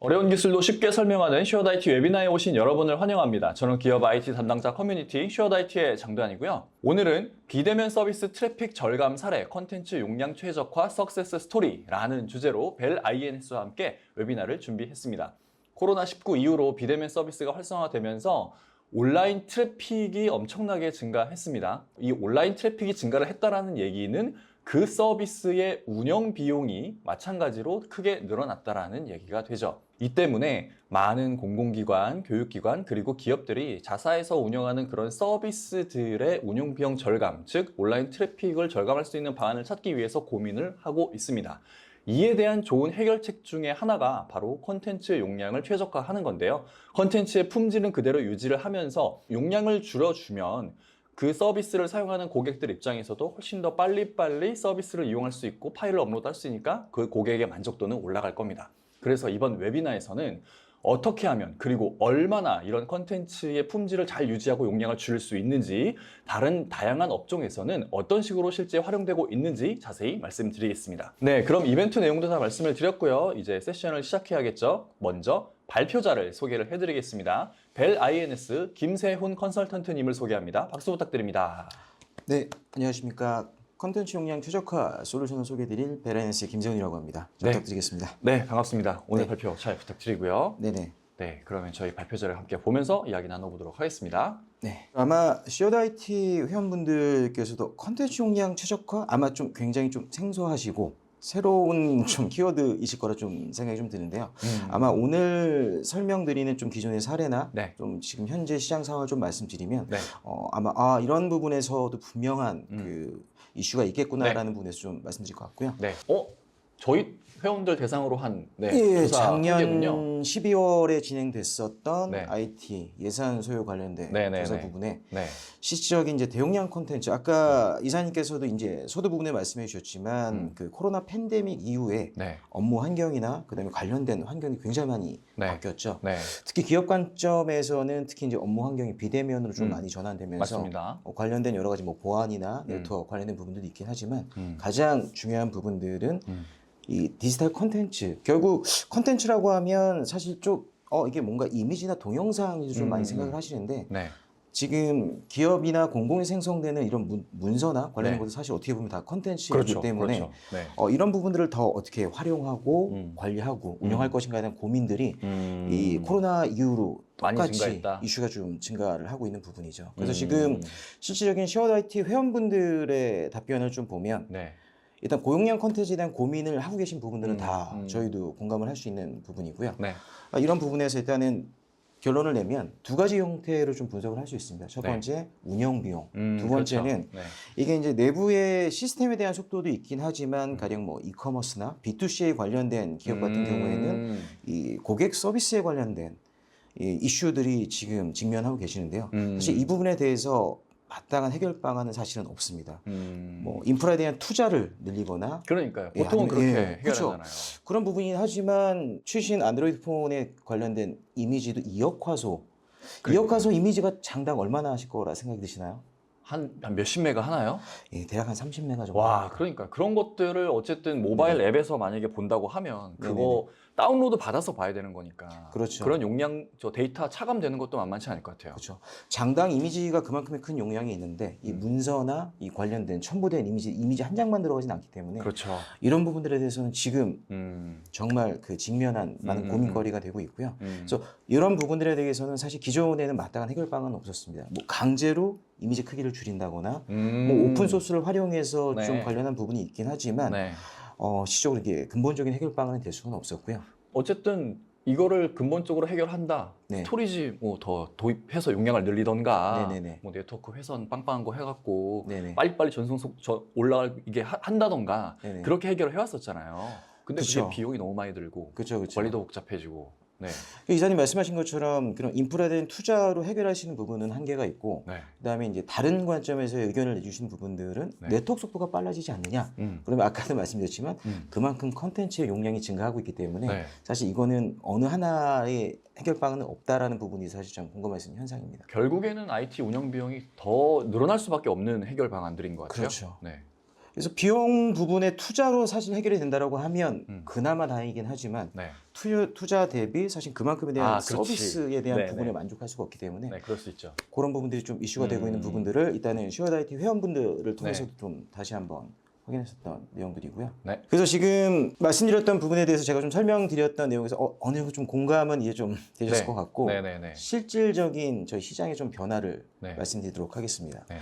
어려운 기술도 쉽게 설명하는 슈어다이티 웨비나에 오신 여러분을 환영합니다. 저는 기업 IT 담당자 커뮤니티 슈어다이티의 장도환이고요. 오늘은 비대면 서비스 트래픽 절감 사례, 콘텐츠 용량 최적화 석세스 스토리라는 주제로 벨 INS와 함께 웨비나를 준비했습니다. 코로나19 이후로 비대면 서비스가 활성화되면서 온라인 트래픽이 엄청나게 증가했습니다. 이 온라인 트래픽이 증가를 했다는 얘기는 그 서비스의 운영 비용이 마찬가지로 크게 늘어났다는 얘기가 되죠. 이 때문에 많은 공공기관, 교육기관, 그리고 기업들이 자사에서 운영하는 그런 서비스들의 운영 비용 절감, 즉 온라인 트래픽을 절감할 수 있는 방안을 찾기 위해서 고민을 하고 있습니다. 이에 대한 좋은 해결책 중에 하나가 바로 콘텐츠 용량을 최적화하는 건데요. 콘텐츠의 품질은 그대로 유지를 하면서 용량을 줄여주면 그 서비스를 사용하는 고객들 입장에서도 훨씬 더 빨리빨리 서비스를 이용할 수 있고 파일을 업로드할 수 있으니까 그 고객의 만족도는 올라갈 겁니다. 그래서 이번 웨비나에서는 어떻게 하면 그리고 얼마나 이런 콘텐츠의 품질을 잘 유지하고 용량을 줄일 수 있는지, 다른 다양한 업종에서는 어떤 식으로 실제 활용되고 있는지 자세히 말씀드리겠습니다. 네, 그럼 이벤트 내용도 다 말씀을 드렸고요. 이제 세션을 시작해야겠죠. 먼저 발표자를 소개를 해드리겠습니다. 벨 INS 김세훈 컨설턴트님을 소개합니다. 박수 부탁드립니다. 네, 안녕하십니까. 컨텐츠 용량 최적화 솔루션을 소개해드릴 벨 INS의 김세훈이라고 합니다. 잘 부탁드리겠습니다. 네, 반갑습니다. 오늘 발표 잘 부탁드리고요. 네네. 네, 그러면 저희 발표자를 함께 보면서 이야기 나눠보도록 하겠습니다. 네, 아마 슈어다이티 회원분들께서도 컨텐츠 용량 최적화 아마 좀 굉장히 좀 생소하시고 새로운 좀 키워드이실 거라 좀 생각이 좀 드는데요. 아마 오늘 설명드리는 좀 기존의 사례나 좀 지금 현재 시장 상황을 좀 말씀드리면 아마 이런 부분에서도 분명한 그 이슈가 있겠구나라는 부분에서 좀 말씀드릴 것 같고요. 네. 저희 회원들 대상으로 한 조사 작년 한게군요. 12월에 진행됐었던 IT 예산 소요 관련된 조사 부분에 실질적인 이제 대용량 콘텐츠, 아까 이사님께서도 이제 서두 부분에 말씀해 주셨지만 그 코로나 팬데믹 이후에 업무 환경이나 그다음에 관련된 환경이 굉장히 많이 바뀌었죠. 특히 기업 관점에서는 특히 이제 업무 환경이 비대면으로 좀 많이 전환되면서 맞습니다. 관련된 여러 가지 뭐 보안이나 네트워크 관련된 부분들도 있긴 하지만 가장 중요한 부분들은 이 디지털 콘텐츠, 결국 콘텐츠라고 하면 사실 좀 이게 뭔가 이미지나 동영상이 좀 많이 생각을 하시는데 지금 기업이나 공공이 생성되는 이런 문서나 관련된 것도 사실 어떻게 보면 다 콘텐츠이기 때문에 이런 부분들을 더 어떻게 활용하고 관리하고 운영할 것인가에 대한 고민들이 이 코로나 이후로 똑같이 이슈가 좀 증가를 하고 있는 부분이죠. 그래서 지금 실질적인 슈어다이티 회원분들의 답변을 좀 보면 일단 고용량 콘텐츠에 대한 고민을 하고 계신 부분들은 다 저희도 공감을 할 수 있는 부분이고요. 이런 부분에서 일단은 결론을 내면 두 가지 형태로 좀 분석을 할 수 있습니다. 첫 번째, 운영 비용. 두 번째는 이게 이제 내부의 시스템에 대한 속도도 있긴 하지만 가령 뭐 이커머스나 B2C에 관련된 기업 같은 경우에는 이 고객 서비스에 관련된 이 이슈들이 지금 직면하고 계시는데요. 사실 이 부분에 대해서 마땅한 해결 방안은 사실은 없습니다. 뭐 인프라에 대한 투자를 늘리거나 그러니까요. 보통은 그렇게 해결하잖아요. 그런 부분이긴 하지만 최신 안드로이드 폰에 관련된 이미지도 이역화소 이미지가 장당 얼마나 하실 거라 생각이 드시나요? 한 몇십 메가 하나요? 예, 대략 한 30메가 정도. 와, 그러니까 그런 것들을 어쨌든 모바일 앱에서 만약에 본다고 하면 그거 다운로드 받아서 봐야 되는 거니까. 그렇죠. 그런 용량, 데이터 차감되는 것도 만만치 않을 것 같아요. 그렇죠. 장당 이미지가 그만큼의 큰 용량이 있는데 이 문서나 이 관련된 첨부된 이미지 한 장만 들어가진 않기 때문에 이런 부분들에 대해서는 지금 정말 그 직면한 많은 고민거리가 되고 있고요. 그래서 이런 부분들에 대해서는 사실 기존에는 마땅한 해결 방안은 없었습니다. 뭐 강제로 이미지 크기를 줄인다거나 뭐 오픈 소스를 활용해서 좀 관련한 부분이 있긴 하지만 시적으로 이게 근본적인 해결 방안이 될 수는 없었고요. 어쨌든 이거를 근본적으로 해결한다. 스토리지 뭐 더 도입해서 용량을 늘리던가, 뭐 네트워크 회선 빵빵한 거 해갖고 빨리빨리 전송속 올라가게 한다던가 그렇게 해결을 해왔었잖아요. 근데 그게 비용이 너무 많이 들고 관리도 복잡해지고. 이사님 말씀하신 것처럼 그런 인프라에 대한 투자로 해결하시는 부분은 한계가 있고 그다음에 이제 다른 관점에서 의견을 내주시는 부분들은 네트워크 속도가 빨라지지 않느냐. 그러면 아까도 말씀드렸지만 그만큼 컨텐츠의 용량이 증가하고 있기 때문에 사실 이거는 어느 하나의 해결 방안은 없다라는 부분이 사실 좀 궁금할 수 있는 현상입니다. 결국에는 IT 운영 비용이 더 늘어날 수밖에 없는 해결 방안들인 것 같아요. 그렇죠. 그래서 비용 부분의 투자로 사실 해결이 된다라고 하면 음. 그나마 다행이긴 하지만 네. 투자 대비 사실 그만큼에 대한 그렇지. 서비스에 대한 네, 부분에 네. 만족할 수가 없기 때문에 네, 그럴 수 있죠. 그런 부분들이 좀 이슈가 되고 있는 음. 부분들을 일단은 슈어다이티 회원분들을 통해서도 네. 좀 다시 한번 확인했었던 내용들이고요. 네. 그래서 지금 말씀드렸던 부분에 대해서 제가 좀 설명드렸던 내용에서 어느 정도 좀 공감은 이해 좀 되셨을 네. 것 같고 네네네. 실질적인 저희 시장의 좀 변화를 네. 말씀드리도록 하겠습니다. 네.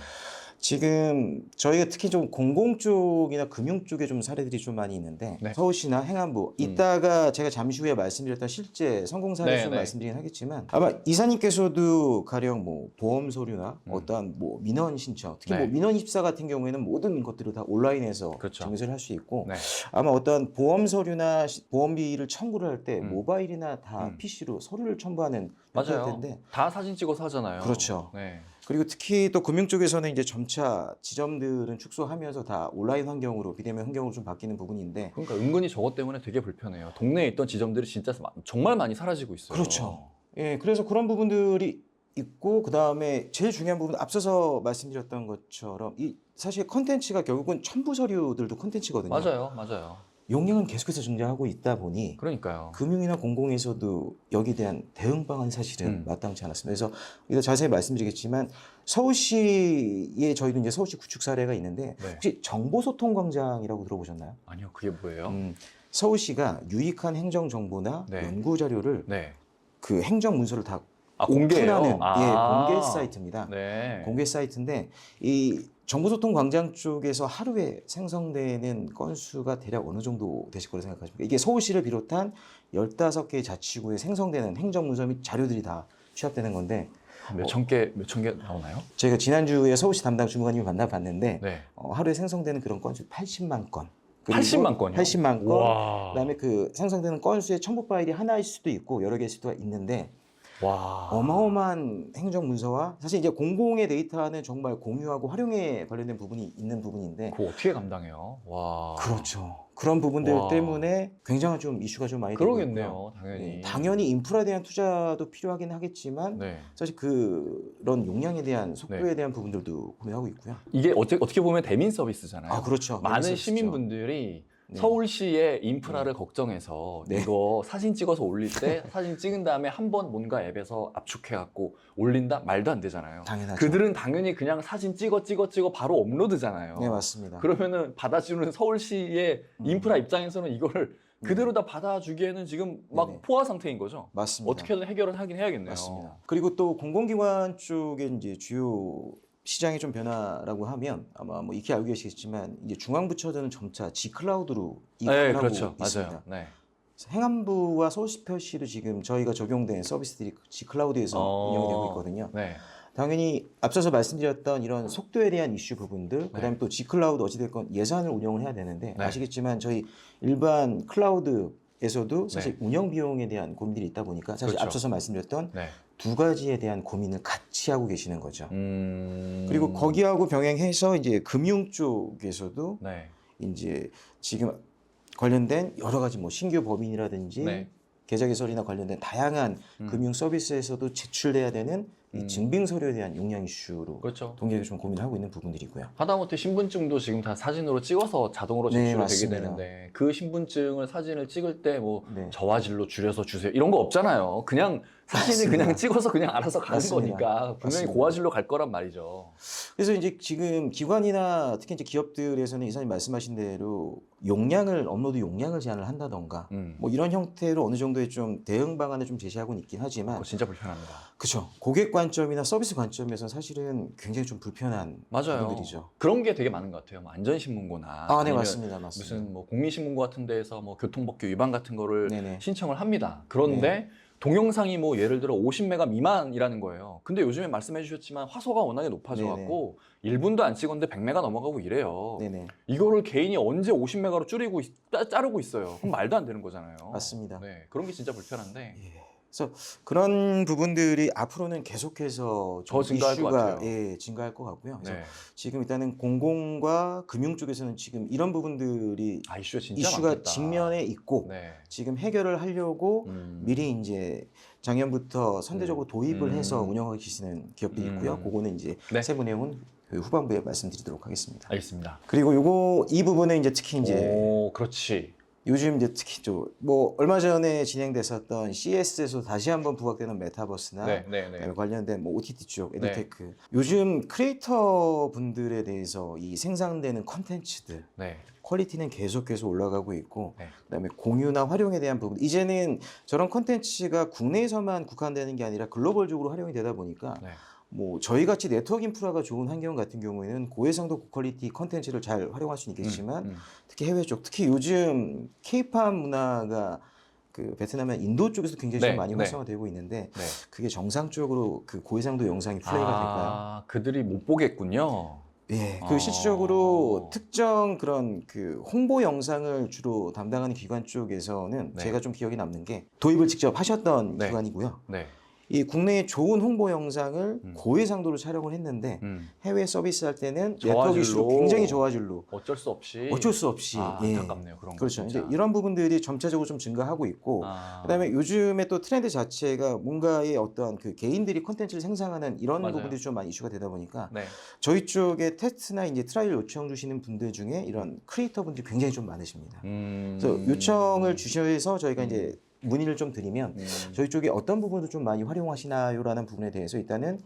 지금 저희가 특히 좀 공공 쪽이나 금융 쪽에 좀 사례들이 좀 많이 있는데 네. 서울시나 행안부 이따가 제가 잠시 후에 말씀드렸던 실제 성공 사례 네, 좀 네. 말씀드리긴 하겠지만 아마 이사님께서도 가령 뭐 보험 서류나 음. 어떠한 뭐 민원 신청 특히 네. 뭐 민원 입사 같은 경우에는 모든 것들을 다 온라인에서 그렇죠. 증서를 할 수 있고 네. 아마 어떠한 보험 서류나 보험비를 청구를 할 때 모바일이나 다 음. PC로 서류를 첨부하는 맞아요. 형태일 텐데 다 사진 찍어서 하잖아요. 그렇죠. 네. 그리고 특히 또 금융 쪽에서는 이제 점차 지점들은 축소하면서 다 온라인 환경으로 비대면 환경으로 좀 바뀌는 부분인데 그러니까 은근히 저것 때문에 되게 불편해요. 동네에 있던 지점들이 진짜 정말 많이 사라지고 있어요. 그렇죠. 예, 그래서 그런 부분들이 있고 그 다음에 제일 중요한 부분 앞서서 말씀드렸던 것처럼 이 사실 컨텐츠가 결국은 첨부 서류들도 컨텐츠거든요. 맞아요, 맞아요. 용량은 계속해서 증가하고 있다 보니 그러니까요. 금융이나 공공에서도 여기에 대한 대응 방안 사실은 마땅치 않았습니다. 그래서 이따 자세히 말씀드리겠지만 서울시에 저희도 이제 서울시 구축 사례가 있는데 네. 혹시 정보소통광장이라고 들어보셨나요? 아니요, 그게 뭐예요? 서울시가 유익한 행정 정보나 네. 연구 자료를 네. 그 행정 문서를 다 공개해요. 오픈하는 공개 사이트입니다. 네. 공개 사이트인데 이 정보소통 광장 쪽에서 하루에 생성되는 건수가 대략 어느 정도 되실 거라고 생각하십니까? 이게 서울시를 비롯한 15개의 자치구에 생성되는 행정문서 및 자료들이 다 취합되는 건데 몇천 개 나오나요? 저희가 지난주에 서울시 담당 주무관님을 만나봤는데 네. 하루에 생성되는 그런 건수 80만 건. 80만 건이요? 80만 건. 와. 그다음에 그 생성되는 건수의 첨부 파일이 하나일 수도 있고 여러 개일 수도 있는데 와. 어마어마한 행정 문서와 사실 이제 공공의 데이터는 정말 공유하고 활용에 관련된 부분이 있는 부분인데 그거 어떻게 감당해요? 와. 그렇죠. 그런 부분들 와. 때문에 굉장히 좀 이슈가 좀 많이 되고 있고요. 그러겠네요, 당연히. 당연히 인프라에 대한 투자도 필요하긴 하겠지만 네. 사실 그런 용량에 대한 속도에 네. 대한 부분들도 고민하고 있고요. 이게 어떻게 보면 대민 서비스잖아요. 아 그렇죠. 많은 서비스죠. 시민분들이 네. 서울시의 인프라를 걱정해서 네. 이거 사진 찍어서 올릴 때 사진 찍은 다음에 한 번 뭔가 앱에서 압축해갖고 올린다? 말도 안 되잖아요. 당연하죠. 그들은 당연히 그냥 사진 찍어 바로 업로드잖아요. 네 맞습니다. 그러면은 받아주는 서울시의 인프라 입장에서는 이거를 그대로 다 받아주기에는 지금 막 네네. 포화 상태인 거죠. 맞습니다. 어떻게든 해결은 하긴 해야겠네요. 맞습니다. 그리고 또 공공기관 쪽에 이제 주요 시장의 좀 변화라고 하면 아마 뭐 익히 알고 계시겠지만 이제 중앙부처들은 점차 G클라우드로 이관을 네, 하고 그렇죠. 있습니다. 맞아요. 네. 행안부와 서울시도 지금 저희가 적용된 서비스들이 G클라우드에서 운영이 되고 있거든요. 네. 당연히 앞서서 말씀드렸던 이런 속도에 대한 이슈 부분들, 그다음에 또 G클라우드 어찌됐건 예산을 운영을 해야 되는데 네. 아시겠지만 저희 일반 클라우드에서도 사실 운영 비용에 대한 고민들이 있다 보니까 사실 그렇죠. 앞서서 말씀드렸던 네. 두 가지에 대한 고민을 같이 하고 계시는 거죠. 음... 그리고 거기하고 병행해서 이제 금융 쪽에서도 네. 이제 지금 관련된 여러 가지 뭐 신규 법인이라든지 네. 계좌 개설이나 관련된 다양한 금융 서비스에서도 제출돼야 되는 이 증빙 서류에 대한 용량 이슈로 그렇죠. 동기하게 좀 고민하고 있는 부분들이고요. 하다못해 신분증도 지금 다 사진으로 찍어서 자동으로 네, 제출이 되게 맞습니다. 되는데 그 신분증을 사진을 찍을 때 뭐 네. 저화질로 줄여서 주세요 이런 거 없잖아요. 그냥 사진을 맞습니다. 그냥 찍어서 그냥 알아서 가는 맞습니다. 거니까 분명히 맞습니다. 고화질로 갈 거란 말이죠. 그래서 이제 지금 기관이나 특히 이제 기업들에서는 이사님 말씀하신 대로 업로드 용량을 제한을 한다던가 뭐 이런 형태로 어느 정도의 좀 대응 방안을 좀 제시하고는 있긴 하지만 그거 진짜 불편합니다. 그렇죠. 고객 관점이나 서비스 관점에서는 사실은 굉장히 좀 불편한 맞아요. 부분들이죠. 그런 게 되게 많은 것 같아요. 뭐 안전신문고나 네 아니면 맞습니다. 무슨 뭐 국민신문고 같은 데에서 뭐 교통법규 위반 같은 거를 네네. 신청을 합니다. 그런데 동영상이 뭐 예를 들어 50메가 미만이라는 거예요. 근데 요즘에 말씀해 주셨지만 화소가 워낙에 높아져갖고 1분도 안 찍었는데 100메가 넘어가고 이래요. 네네. 이거를 개인이 언제 50메가로 자르고 있어요. 그럼 말도 안 되는 거잖아요. 맞습니다. 네, 그런 게 진짜 불편한데. 그래서 그런 부분들이 앞으로는 계속해서 좀 더 증가할 것 이슈가 같아요. 증가할 것 같고요. 그래서 네. 지금 일단은 공공과 금융 쪽에서는 지금 이런 부분들이 이슈가 진짜 이슈가 많겠다. 직면에 있고 네. 지금 해결을 하려고 미리 이제 작년부터 선제적으로 도입을 해서 운영하고 계시는 기업들이 있고요. 그거는 이제 네. 세부 내용은 그 후반부에 말씀드리도록 하겠습니다. 알겠습니다. 그리고 이 부분은 이제 특히 이제 오, 그렇지. 요즘 이제 특히 뭐 얼마 전에 진행됐었던 CES에서 다시 한번 부각되는 메타버스나 그다음에 관련된 뭐 OTT 쪽 에듀테크 요즘 크리에이터 분들에 대해서 이 생산되는 컨텐츠들 퀄리티는 계속해서 올라가고 있고 그다음에 공유나 활용에 대한 부분 이제는 저런 컨텐츠가 국내에서만 국한되는 게 아니라 글로벌적으로 활용이 되다 보니까 뭐 저희 같이 네트워크 인프라가 좋은 환경 같은 경우에는 고해상도 고퀄리티 컨텐츠를 잘 활용할 수는 있겠지만 특히 해외 쪽 특히 요즘 K-팝 문화가 그 베트남이나 인도 쪽에서 굉장히 좀 많이 활성화되고 있는데 그게 정상적으로 그 고해상도 영상이 플레이가 될까요? 그들이 못 보겠군요. 예, 그 실질적으로 특정 그런 그 홍보 영상을 주로 담당하는 기관 쪽에서는 제가 좀 기억에 남는 게 도입을 직접 하셨던 기관이고요. 이 국내에 좋은 홍보 영상을 고해상도로 촬영을 했는데 해외 서비스할 때는 네트워크 이슈로 굉장히 저화질로 어쩔 수 없이 안타깝네요. 그런 거 그렇죠. 이제 이런 부분들이 점차적으로 좀 증가하고 있고 그다음에 요즘에 또 트렌드 자체가 뭔가의 어떤 그 개인들이 콘텐츠를 생산하는 이런 부분들이 좀 많이 이슈가 되다 보니까 저희 쪽에 테스트나 이제 트라이를 요청 주시는 분들 중에 이런 크리에이터 분들이 굉장히 좀 많으십니다. 그래서 요청을 주셔서 저희가 이제 문의를 좀 드리면 저희 쪽에 어떤 부분을 좀 많이 활용하시나요라는 부분에 대해서 일단은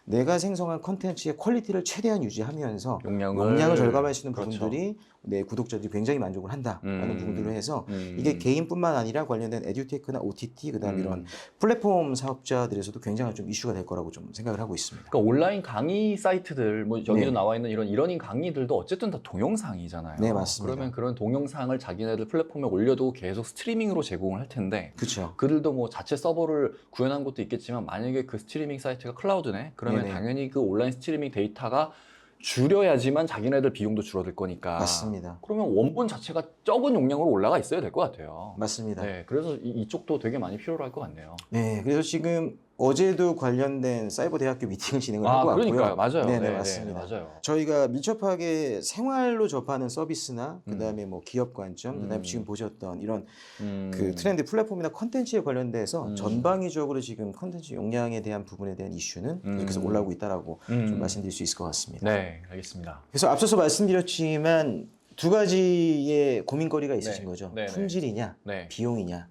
내가 생성한 콘텐츠의 퀄리티를 최대한 유지하면서 용량을 절감하시는 부분들이 내 구독자들이 굉장히 만족을 한다라는 부분들로 해서 이게 개인뿐만 아니라 관련된 에듀테크나 OTT 그다음 이런 플랫폼 사업자들에서도 굉장히 좀 이슈가 될 거라고 좀 생각을 하고 있습니다. 그러니까 온라인 강의 사이트들 뭐 여기도 나와 있는 이런 이러닝 강의들도 어쨌든 다 동영상이잖아요. 네, 맞습니다. 그러면 그런 동영상을 자기네들 플랫폼에 올려도 계속 스트리밍으로 제공을 할 텐데 그렇죠. 그들도 뭐 자체 서버를 구현한 것도 있겠지만 만약에 그 스트리밍 사이트가 클라우드네 그러면 당연히 그 온라인 스트리밍 데이터가 줄여야지만 자기네들 비용도 줄어들 거니까. 맞습니다. 그러면 원본 자체가 적은 용량으로 올라가 있어야 될 것 같아요. 맞습니다. 네, 그래서 이쪽도 되게 많이 필요로 할 것 같네요. 네, 그래서 지금 어제도 관련된 사이버 대학교 미팅을 진행을 하고 왔고요. 그러니까요, 맞아요. 네네, 맞습니다. 맞아요. 저희가 밀접하게 생활로 접하는 서비스나 그다음에 뭐 기업 관점, 그다음에 지금 보셨던 이런 그 트렌드 플랫폼이나 컨텐츠에 관련돼서 전방위적으로 지금 컨텐츠 용량에 대한 부분에 대한 이슈는 계속해서 올라오고 있다라고 좀 말씀드릴 수 있을 것 같습니다. 네, 알겠습니다. 그래서 앞서서 말씀드렸지만 두 가지의 고민거리가 있으신 거죠. 품질이냐, 비용이냐.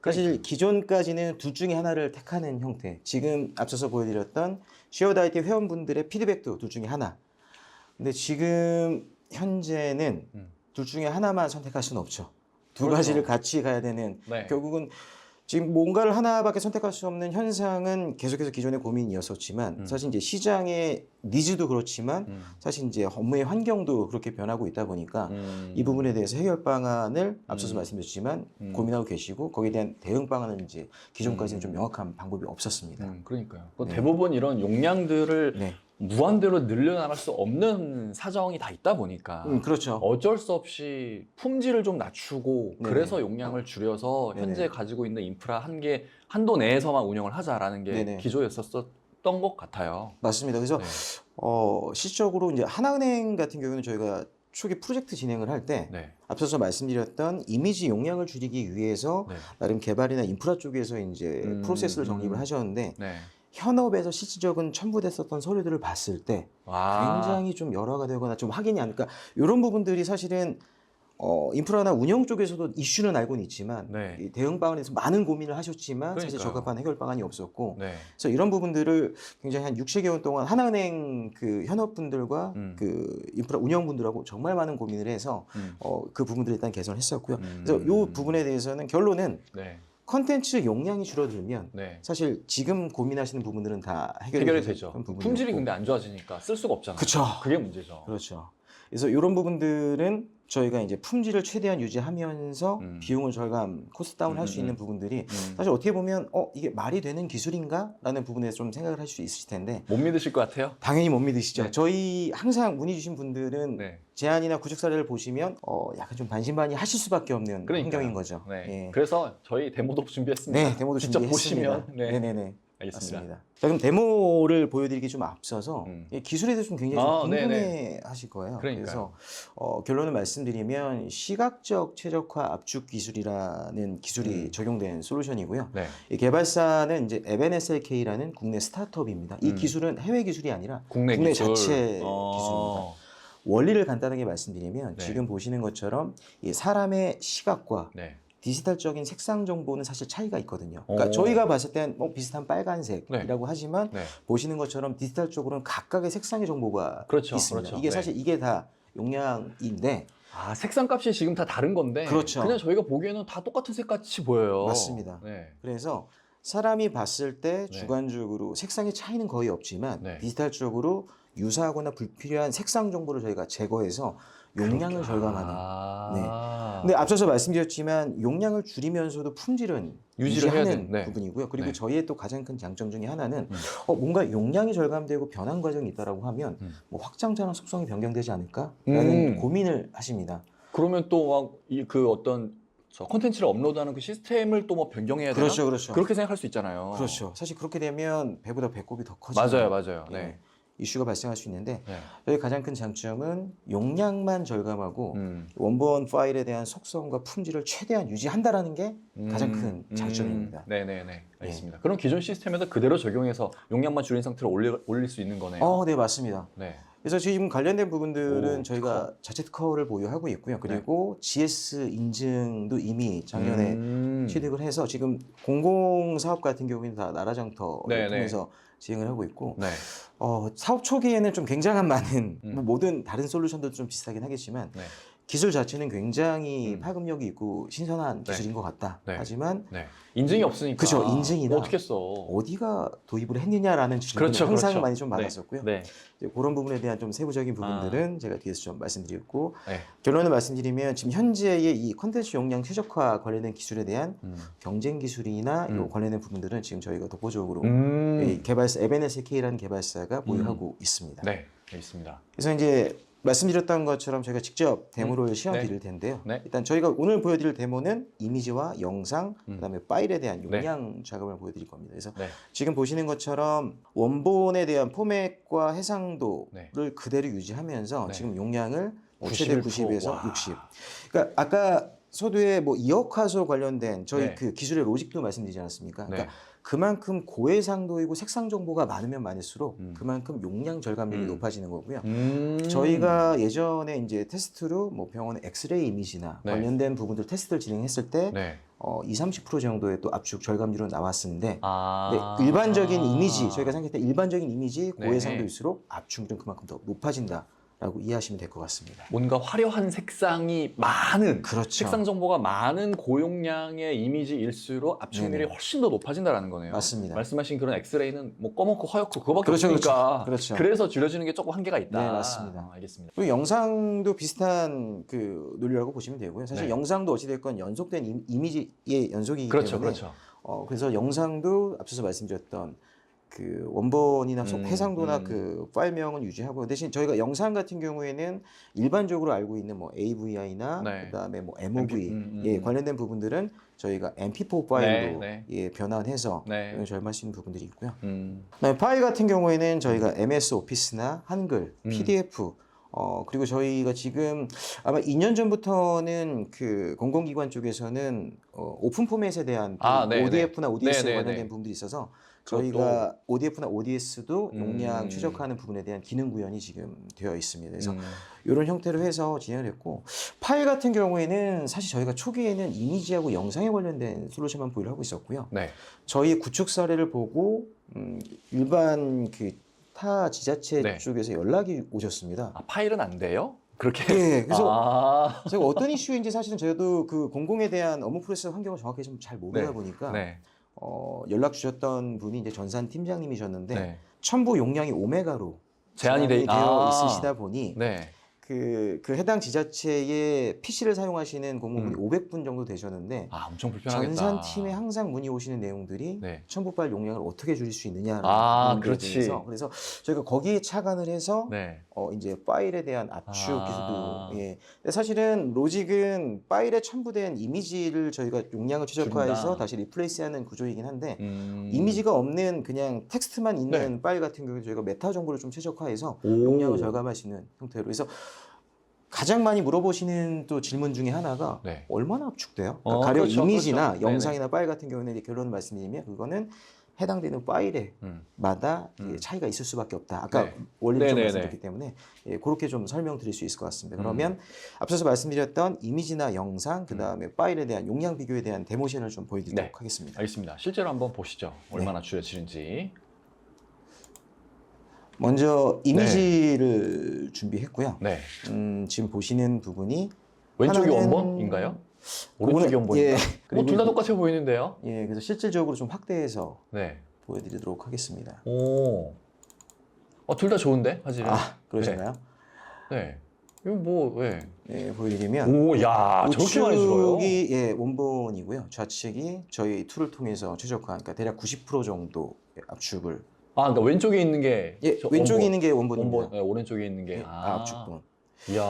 사실 기존까지는 둘 중에 하나를 택하는 형태. 지금 앞서서 보여드렸던 쉐어드 IT 회원분들의 피드백도 둘 중에 하나. 근데 지금 현재는 둘 중에 하나만 선택할 수는 없죠. 두 가지를 같이 가야 되는 결국은 지금 뭔가를 하나밖에 선택할 수 없는 현상은 계속해서 기존의 고민이었었지만 사실 이제 시장의 니즈도 그렇지만 사실 이제 업무의 환경도 그렇게 변하고 있다 보니까 이 부분에 대해서 해결 방안을 앞서서 말씀드렸지만 고민하고 계시고 거기에 대한 대응 방안은 이제 기존까지는 좀 명확한 방법이 없었습니다. 그러니까요. 대부분 이런 용량들을 무한대로 늘려나갈 수 없는 사정이 다 있다 보니까 그렇죠. 어쩔 수 없이 품질을 좀 낮추고 그래서 용량을 줄여서 현재 가지고 있는 인프라 한도 내에서만 운영을 하자라는 게 기조였었던 것 같아요. 맞습니다. 그래서 실질적으로 이제 하나은행 같은 경우는 저희가 초기 프로젝트 진행을 할 때 앞서서 말씀드렸던 이미지 용량을 줄이기 위해서 나름 개발이나 인프라 쪽에서 이제 프로세스를 정립을 하셨는데 현업에서 실질적인 첨부됐었던 서류들을 봤을 때 굉장히 좀 열화가 되거나 좀 확인이 안 그러니까 이런 부분들이 사실은 인프라나 운영 쪽에서도 이슈는 알고는 있지만 이 대응 방안에서 많은 고민을 하셨지만 사실 적합한 해결 방안이 없었고 그래서 이런 부분들을 굉장히 한 6~7개월 동안 하나은행 그 현업분들과 그 인프라 운영분들하고 정말 많은 고민을 해서 그 부분들을 일단 개선을 했었고요. 그래서 이 부분에 대해서는 결론은 컨텐츠 용량이 줄어들면 사실 지금 고민하시는 부분들은 다 해결이 되죠. 품질이 근데 안 좋아지니까 쓸 수가 없잖아요. 그쵸. 그게 문제죠. 그렇죠. 그래서 이런 부분들은 저희가 이제 품질을 최대한 유지하면서 비용을 절감, 코스트 다운 할 수 있는 부분들이 사실 어떻게 보면 이게 말이 되는 기술인가라는 부분에서 좀 생각을 할 수 있으실 텐데 못 믿으실 것 같아요? 당연히 못 믿으시죠. 저희 항상 문의 주신 분들은 제안이나 구축 사례를 보시면 약간 좀 반신반의 하실 수밖에 없는 환경인 거죠. 그래서 저희 데모도 준비했습니다. 데모도 직접 준비했습니다. 보시면 네네네. 알겠습니다. 맞습니다. 자, 그럼 데모를 보여드리기 좀 앞서서 이 기술에 대해서 좀 굉장히 좀 네네. 궁금해하실 거예요. 그러니까요. 그래서 결론을 말씀드리면 시각적 최적화 압축 기술이라는 기술이 적용된 솔루션이고요. 네. 이 개발사는 이제 에벤SLK라는 국내 스타트업입니다. 이 기술은 해외 기술이 아니라 국내 국내 기술. 자체 기술입니다. 원리를 간단하게 말씀드리면 네. 지금 보시는 것처럼 이 사람의 시각과 네. 디지털적인 색상 정보는 사실 차이가 있거든요. 그러니까 오. 저희가 봤을 땐 뭐 비슷한 빨간색이라고 하지만 네. 보시는 것처럼 디지털적으로는 각각의 색상의 정보가 그렇죠, 있습니다. 그렇죠. 이게 네. 사실 이게 다 용량인데 아, 색상 값이 지금 다 다른 건데 그렇죠. 그냥 저희가 보기에는 다 똑같은 색같이 보여요. 맞습니다. 네. 그래서 사람이 봤을 때 네. 주관적으로 색상의 차이는 거의 없지만 네. 디지털적으로 유사하거나 불필요한 색상 정보를 저희가 제거해서 용량을 절감하는. 아. 근데 앞서서 말씀드렸지만 용량을 줄이면서도 품질은 유지를 해야 유지하는 되는, 네. 부분이고요. 그리고 네. 저희의 또 가장 큰 장점 중에 하나는 뭔가 용량이 절감되고 변환 과정이 있다라고 하면 뭐 확장자랑 속성이 변경되지 않을까라는 고민을 하십니다. 그러면 또 막 그 어떤 저 콘텐츠를 업로드하는 그 시스템을 또 뭐 변경해야 되나? 그렇죠, 그렇죠. 그렇게 생각할 수 있잖아요. 그렇죠. 사실 그렇게 되면 배보다 배꼽이 더 커지는 맞아요. 네. 이슈가 발생할 수 있는데 네. 저희 가장 큰 장점은 용량만 절감하고 원본 파일에 대한 속성과 품질을 최대한 유지한다라는 게 가장 큰 장점입니다. 네네네. 알겠습니다. 그럼 기존 시스템에서 그대로 적용해서 용량만 줄인 상태로 올릴 수 있는 거네요. 네, 맞습니다. 네. 그래서 지금 관련된 부분들은 오, 저희가 자체 특허를 보유하고 있고요. 그리고 GS 인증도 이미 작년에 취득을 해서 지금 공공사업 같은 경우에는 다 나라장터를 네네. 통해서 진행을 하고 있고 네. 사업 초기에는 좀 굉장한 많은 뭐 모든 다른 솔루션도 좀 비슷하긴 하겠지만 네. 기술 자체는 굉장히 파급력이 있고 신선한 네. 기술인 것 같다. 네. 하지만 네. 인증이 없으니까. 그쵸, 인증이나 어떻게 써? 어디가 도입을 했느냐라는 질문을 그렇죠, 항상 그렇죠. 많이 좀 네. 받았었고요. 네. 이제 그런 부분에 대한 좀 세부적인 부분들은 제가 뒤에서 좀 말씀드렸고 네. 결론을 말씀드리면 지금 현재의 이 콘텐츠 용량 최적화 관련된 기술에 대한 경쟁 기술이나 요 관련된 부분들은 지금 저희가 독보적으로 이 개발사 에벤SK라는 개발사가 보유하고 있습니다. 네. 알겠습니다. 그래서 이제 말씀드렸던 것처럼 저희가 직접 데모를 시험드릴 텐데요. 네. 일단 저희가 오늘 보여드릴 데모는 이미지와 영상, 그다음에 파일에 대한 용량 작업을 보여드릴 겁니다. 그래서 네. 지금 보시는 것처럼 원본에 대한 포맷과 해상도를 네. 그대로 유지하면서 네. 지금 용량을 최대 91%. 90에서 와. 60. 그러니까 아까 서두에 뭐 이역화소 관련된 저희 네. 그 기술의 로직도 말씀드리지 않았습니까? 네. 그러니까 그만큼 고해상도이고 색상 정보가 많으면 많을수록 그만큼 용량 절감률이 높아지는 거고요. 저희가 예전에 이제 테스트로 뭐 병원의 엑스레이 이미지나 네. 관련된 부분들 테스트를 진행했을 때 네. 20-30% 정도의 또 압축 절감률은 나왔었는데 아. 네, 일반적인 이미지 저희가 생각할 때 일반적인 이미지 네. 고해상도일수록 압축률은 그만큼 더 높아진다라고 이해하시면 될 것 같습니다. 뭔가 화려한 색상이 많은 그렇죠. 색상 정보가 많은 고용량의 이미지일수록 압축률이 네네. 훨씬 더 높아진다는 거네요. 맞습니다. 말씀하신 그런 엑스레이는 뭐 검었고 허옇고 그거밖에 그렇죠, 없으니까 그렇죠. 그래서 줄여지는 게 조금 한계가 있다. 네, 맞습니다. 알겠습니다. 그리고 영상도 비슷한 그 논리라고 보시면 되고요. 사실 네. 영상도 어찌됐건 연속된 이미지의 연속이기 그렇죠, 때문에 그렇죠. 그래서 영상도 앞서서 말씀드렸던 그 원본이나 해상도나 그 파일명은 유지하고 대신 저희가 영상 같은 경우에는 일반적으로 알고 있는 뭐 AVI나 네. 그다음에 뭐 MOV 예, 관련된 부분들은 저희가 MP4 파일로 네. 예, 변환해서 네. 절감할 수 있는 부분들이 있고요. 음. 그다음에 파일 같은 경우에는 저희가 MS 오피스나 한글, PDF 그리고 저희가 지금 아마 2년 전부터는 그 공공기관 쪽에서는 오픈 포맷에 대한 네네. ODF나 ODS에 네네네. 관련된 부분들이 있어서 그것도- 저희가 ODF나 ODS도 용량 최적화하는 부분에 대한 기능 구현이 지금 되어 있습니다. 그래서 이런 형태로 해서 진행을 했고 파일 같은 경우에는 사실 저희가 초기에는 이미지하고 영상에 관련된 솔루션만 보유를 하고 있었고요. 네. 저희 구축 사례를 보고 일반 그 타 지자체 네. 쪽에서 연락이 오셨습니다. 아, 파일은 안 돼요? 그렇게? 네, 그래서 아. 제가 어떤 이슈인지 사실은 저도 그 공공에 대한 업무 프로세스 환경을 정확히 좀 잘 모르다 네. 보니까 네. 연락 주셨던 분이 이제 전산 팀장님이셨는데 네. 첨부 용량이 오메가로 제한이 되어 아. 있으시다 보니 네. 그 해당 지자체의 PC를 사용하시는 공무원이 500분 정도 되셨는데 아, 엄청 불편하겠다. 전산팀에 항상 문의 오시는 내용들이 네. 첨부 파일 용량을 어떻게 줄일 수 있느냐라는 아, 부분들에 그렇지. 대해서 그래서 저희가 거기에 착안을 해서 네. 이제 파일에 대한 압축 아. 기술도 근데 사실은 로직은 파일에 첨부된 이미지를 저희가 용량을 최적화해서 줄인다. 다시 리플레이스하는 구조이긴 한데 음. 이미지가 없는 그냥 텍스트만 있는 파일 같은 경우에 저희가 메타 정보를 좀 최적화해서 오. 용량을 절감할 수 있는 형태로. 그래서 가장 많이 물어보시는 또 질문 중에 하나가 네. 얼마나 압축돼요? 그러니까 가령 그렇죠, 이미지나 그렇죠. 영상이나 파일 같은 경우는 이제 결론을 말씀드리면 그거는 해당되는 파일에마다 차이가 있을 수밖에 없다. 아까 네. 원리를 좀 네네네. 말씀드렸기 때문에 그렇게 좀 설명드릴 수 있을 것 같습니다. 그러면 앞서서 말씀드렸던 이미지나 영상, 그 다음에 파일에 대한 용량 비교에 대한 데모션을 좀 보여드리도록 네. 하겠습니다. 알겠습니다. 실제로 한번 보시죠. 얼마나 줄여지는지. 먼저 이미지를 준비했고요. 네. 지금 보시는 부분이 왼쪽이 하나는- 원본인가요? 오른쪽이 원본인가요? 그리고 둘 다 똑같아 보이는데요. 그래서 실질적으로 좀 확대해서 네. 보여드리도록 하겠습니다. 오. 둘 다 좋은데 화질은. 그러신가요? 네. 이거 뭐 왜? 보여드리면 오, 야, 저렇게 많이 줄어요. 우측이 원본이고요. 좌측이 저희 툴을 통해서 최적화, 그러니까 대략 90% 정도 압축을. 그러니까 왼쪽에 있는 게 왼쪽에 원본. 있는 게 원본입니다. 원본, 오른쪽에 있는 게 압축본. 이야.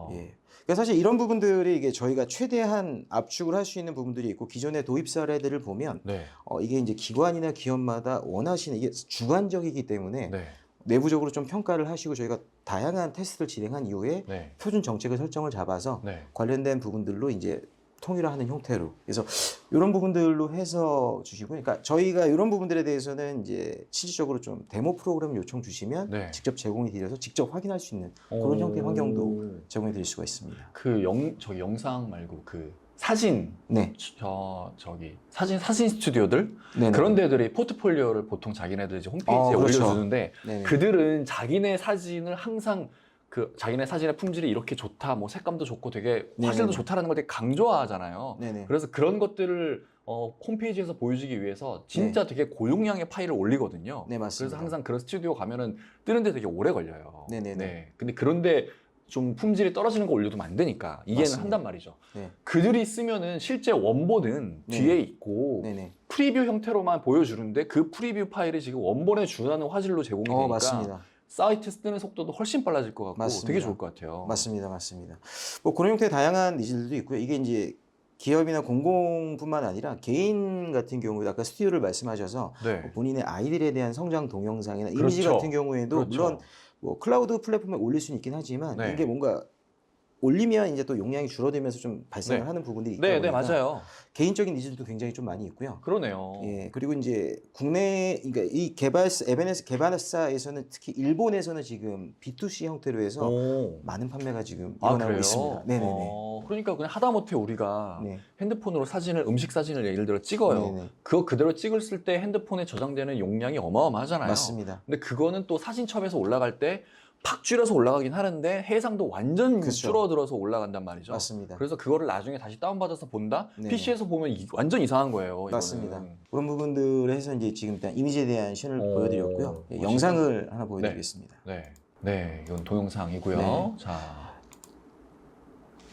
그러니까 사실 이런 부분들이 이게 저희가 최대한 압축을 할 수 있는 부분들이 있고 기존의 도입 사례들을 보면 네. 이게 이제 기관이나 기업마다 원하시는 이게 주관적이기 때문에 네. 내부적으로 좀 평가를 하시고 저희가 다양한 테스트를 진행한 이후에 네. 표준 정책을 설정을 잡아서 네. 관련된 부분들로 이제 통일화하는 형태로. 그래서 이런 부분들로 해서 주시고, 그러니까 저희가 이런 부분들에 대해서는 이제 실질적으로 좀 데모 프로그램 요청 주시면 네. 직접 제공이 드려서 직접 확인할 수 있는 그런 형태의 환경도 제공해 드릴 수가 있습니다. 저기 영상 말고 그 사진 네. 저기 사진 스튜디오들 네네. 그런 데들이 포트폴리오를 보통 자기네들 이제 홈페이지에 그렇죠. 올려주는데 네네. 그들은 자기네 사진을 항상 그 자기네 사진의 품질이 이렇게 좋다, 뭐 색감도 좋고 되게 화질도 네네네. 좋다라는 걸 되게 강조하잖아요. 네네. 그래서 그런 것들을 홈페이지에서 보여주기 위해서 진짜 되게 고용량의 파일을 올리거든요. 네, 맞습니다. 그래서 항상 그런 스튜디오 가면은 뜨는데 되게 오래 걸려요. 네네네. 네. 근데 그런데 좀 품질이 떨어지는 거 올려두면 안 되니까 이해는 맞습니다. 한단 말이죠. 네. 그들이 쓰면은 실제 원본은 네. 뒤에 있고 네네. 프리뷰 형태로만 보여주는데 그 프리뷰 파일이 지금 원본에 준하는 화질로 제공이 되니까 맞습니다. 사이트 뜨는 속도도 훨씬 빨라질 것 같고 맞습니다. 되게 좋을 것 같아요. 맞습니다. 뭐 그런 형태의 다양한 니즈들도 있고요. 이게 이제 기업이나 공공뿐만 아니라 개인 같은 경우에 아까 스튜디오를 말씀하셔서 네. 본인의 아이들에 대한 성장 동영상이나 이미지 그렇죠. 같은 경우에도 그렇죠. 물론 뭐 클라우드 플랫폼에 올릴 수는 있긴 하지만 네. 이게 뭔가 올리면 이제 또 용량이 줄어들면서 좀 발생을 네. 하는 부분들이 있다 네, 보니까 맞아요. 개인적인 니즈도 굉장히 좀 많이 있고요. 그러네요. 그리고 이제 국내 그러니까 이 에베네스 개발사에서는 특히 일본에서는 지금 B2C 형태로 해서 많은 판매가 지금 일어나고 그래요? 있습니다. 네네네. 그러니까 그냥 하다못해 우리가 네. 핸드폰으로 음식 사진을 예를 들어 찍어요. 네네. 그거 그대로 찍었을 때 핸드폰에 저장되는 용량이 어마어마하잖아요. 맞습니다. 근데 그거는 또 사진첩에서 올라갈 때 팍 줄여서 올라가긴 하는데 해상도 완전 그쵸. 줄어들어서 올라간단 말이죠. 맞습니다. 그래서 그거를 나중에 다시 다운받아서 본다? 네네. PC에서 보면 완전 이상한 거예요. 이거는. 맞습니다. 그런 부분들을 해서 이제 지금 일단 이미지에 대한 시연을 보여드렸고요. 멋있다. 영상을 하나 보여드리겠습니다. 네, 이건 동영상이고요. 네.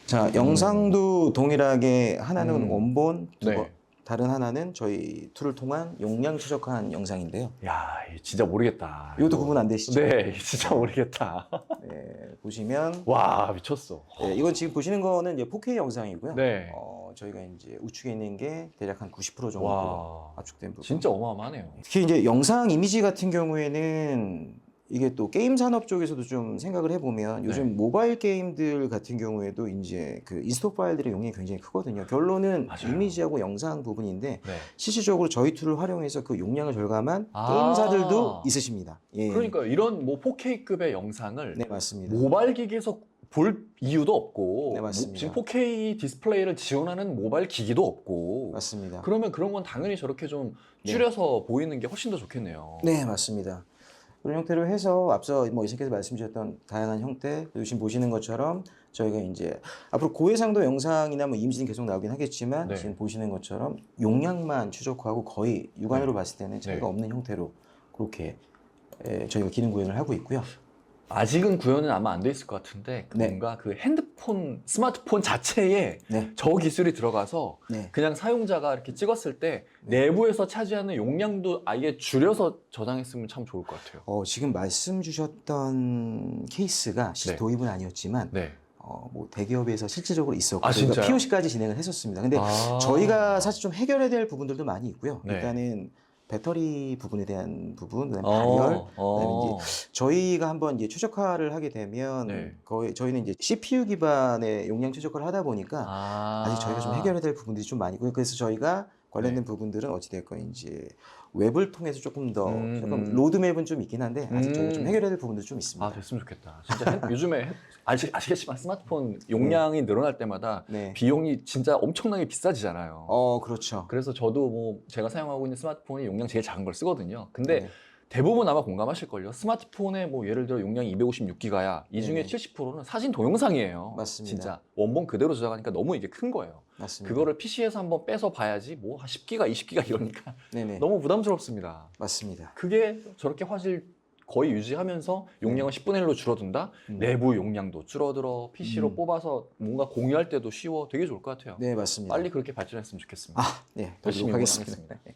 자, 영상도 동일하게 하나는 원본, 네. 다른 하나는 저희 툴을 통한 용량 최적화한 영상인데요. 야, 진짜 모르겠다. 이것도 구분 안 되시죠? 네, 진짜 모르겠다. 보시면 와, 미쳤어. 이건 지금 보시는 거는 이제 4K 영상이고요. 네. 저희가 이제 우측에 있는 게 대략 한 90% 정도 와, 압축된 부분. 진짜 어마어마하네요. 특히 이제 영상 이미지 같은 경우에는 이게 또 게임 산업 쪽에서도 좀 생각을 해보면 요즘 모바일 게임들 같은 경우에도 이제 그 인스톡 파일들의 용량이 굉장히 크거든요. 결론은 맞아요. 이미지하고 영상 부분인데 네. 실질적으로 저희 툴을 활용해서 그 용량을 절감한 게임사들도 있으십니다. 그러니까 이런 뭐 4K급의 영상을 네, 맞습니다. 모바일 기기에서 볼 이유도 없고 네, 맞습니다. 지금 4K 디스플레이를 지원하는 모바일 기기도 없고 맞습니다. 그러면 그런 건 당연히 저렇게 좀 줄여서 보이는 게 훨씬 더 좋겠네요. 네, 맞습니다. 그런 형태로 해서 앞서 뭐 이사께서 말씀 주셨던 다양한 형태, 그리고 지금 보시는 것처럼 저희가 이제 앞으로 고해상도 영상이나 뭐 이미지는 계속 나오긴 하겠지만 네. 지금 보시는 것처럼 용량만 최적화하고 거의 육안으로 네. 봤을 때는 차이가 네. 없는 형태로 그렇게 저희가 기능 구현을 하고 있고요. 아직은 구현은 아마 안 돼 있을 것 같은데 네. 뭔가 그 핸드폰, 스마트폰 자체에 네. 저 기술이 들어가서 네. 그냥 사용자가 이렇게 찍었을 때 내부에서 차지하는 용량도 아예 줄여서 저장했으면 참 좋을 것 같아요. 지금 말씀 주셨던 케이스가 네. 도입은 아니었지만 네. 뭐 대기업에서 실질적으로 있었고 아, 저희가 진짜요? POC까지 진행을 했었습니다. 근데 아. 저희가 사실 좀 해결해야 될 부분들도 많이 있고요. 네. 일단은 배터리 부분에 대한 부분, 그다음에 발열, 그다음에 이제 저희가 한번 이제 최적화를 하게 되면 네. 거의 저희는 이제 CPU 기반의 용량 최적화를 하다 보니까 아직 저희가 좀 해결해야 될 부분들이 좀 많이 있고요. 그래서 저희가 관련된 부분들은 어찌됐건 이제 웹을 통해서 조금 더 조금 로드맵은 좀 있긴 한데 아직 저희가 좀 해결해야 될 부분도 좀 있습니다. 아, 됐으면 좋겠다. 진짜 요즘에 아시겠지만 스마트폰 용량이 늘어날 때마다 네. 비용이 진짜 엄청나게 비싸지잖아요. 그렇죠. 그래서 저도 뭐 제가 사용하고 있는 스마트폰이 용량 제일 작은 걸 쓰거든요. 근데 네. 대부분 아마 공감하실걸요. 스마트폰에 뭐 예를 들어 용량이 256기가야. 이 중에 네네. 70%는 사진 동영상이에요. 맞습니다. 진짜 원본 그대로 저장하니까 너무 이게 큰 거예요. 맞습니다. 그거를 PC에서 한번 빼서 봐야지 뭐 10기가, 20기가 이러니까 네네. 너무 부담스럽습니다. 맞습니다. 그게 저렇게 화질 거의 유지하면서 용량을 10분의 1로 줄어든다? 내부 용량도 줄어들어 PC로 뽑아서 뭔가 공유할 때도 쉬워. 되게 좋을 것 같아요. 네, 맞습니다. 빨리 그렇게 발전했으면 좋겠습니다. 네, 열심히 하겠습니다. 응원하겠습니다.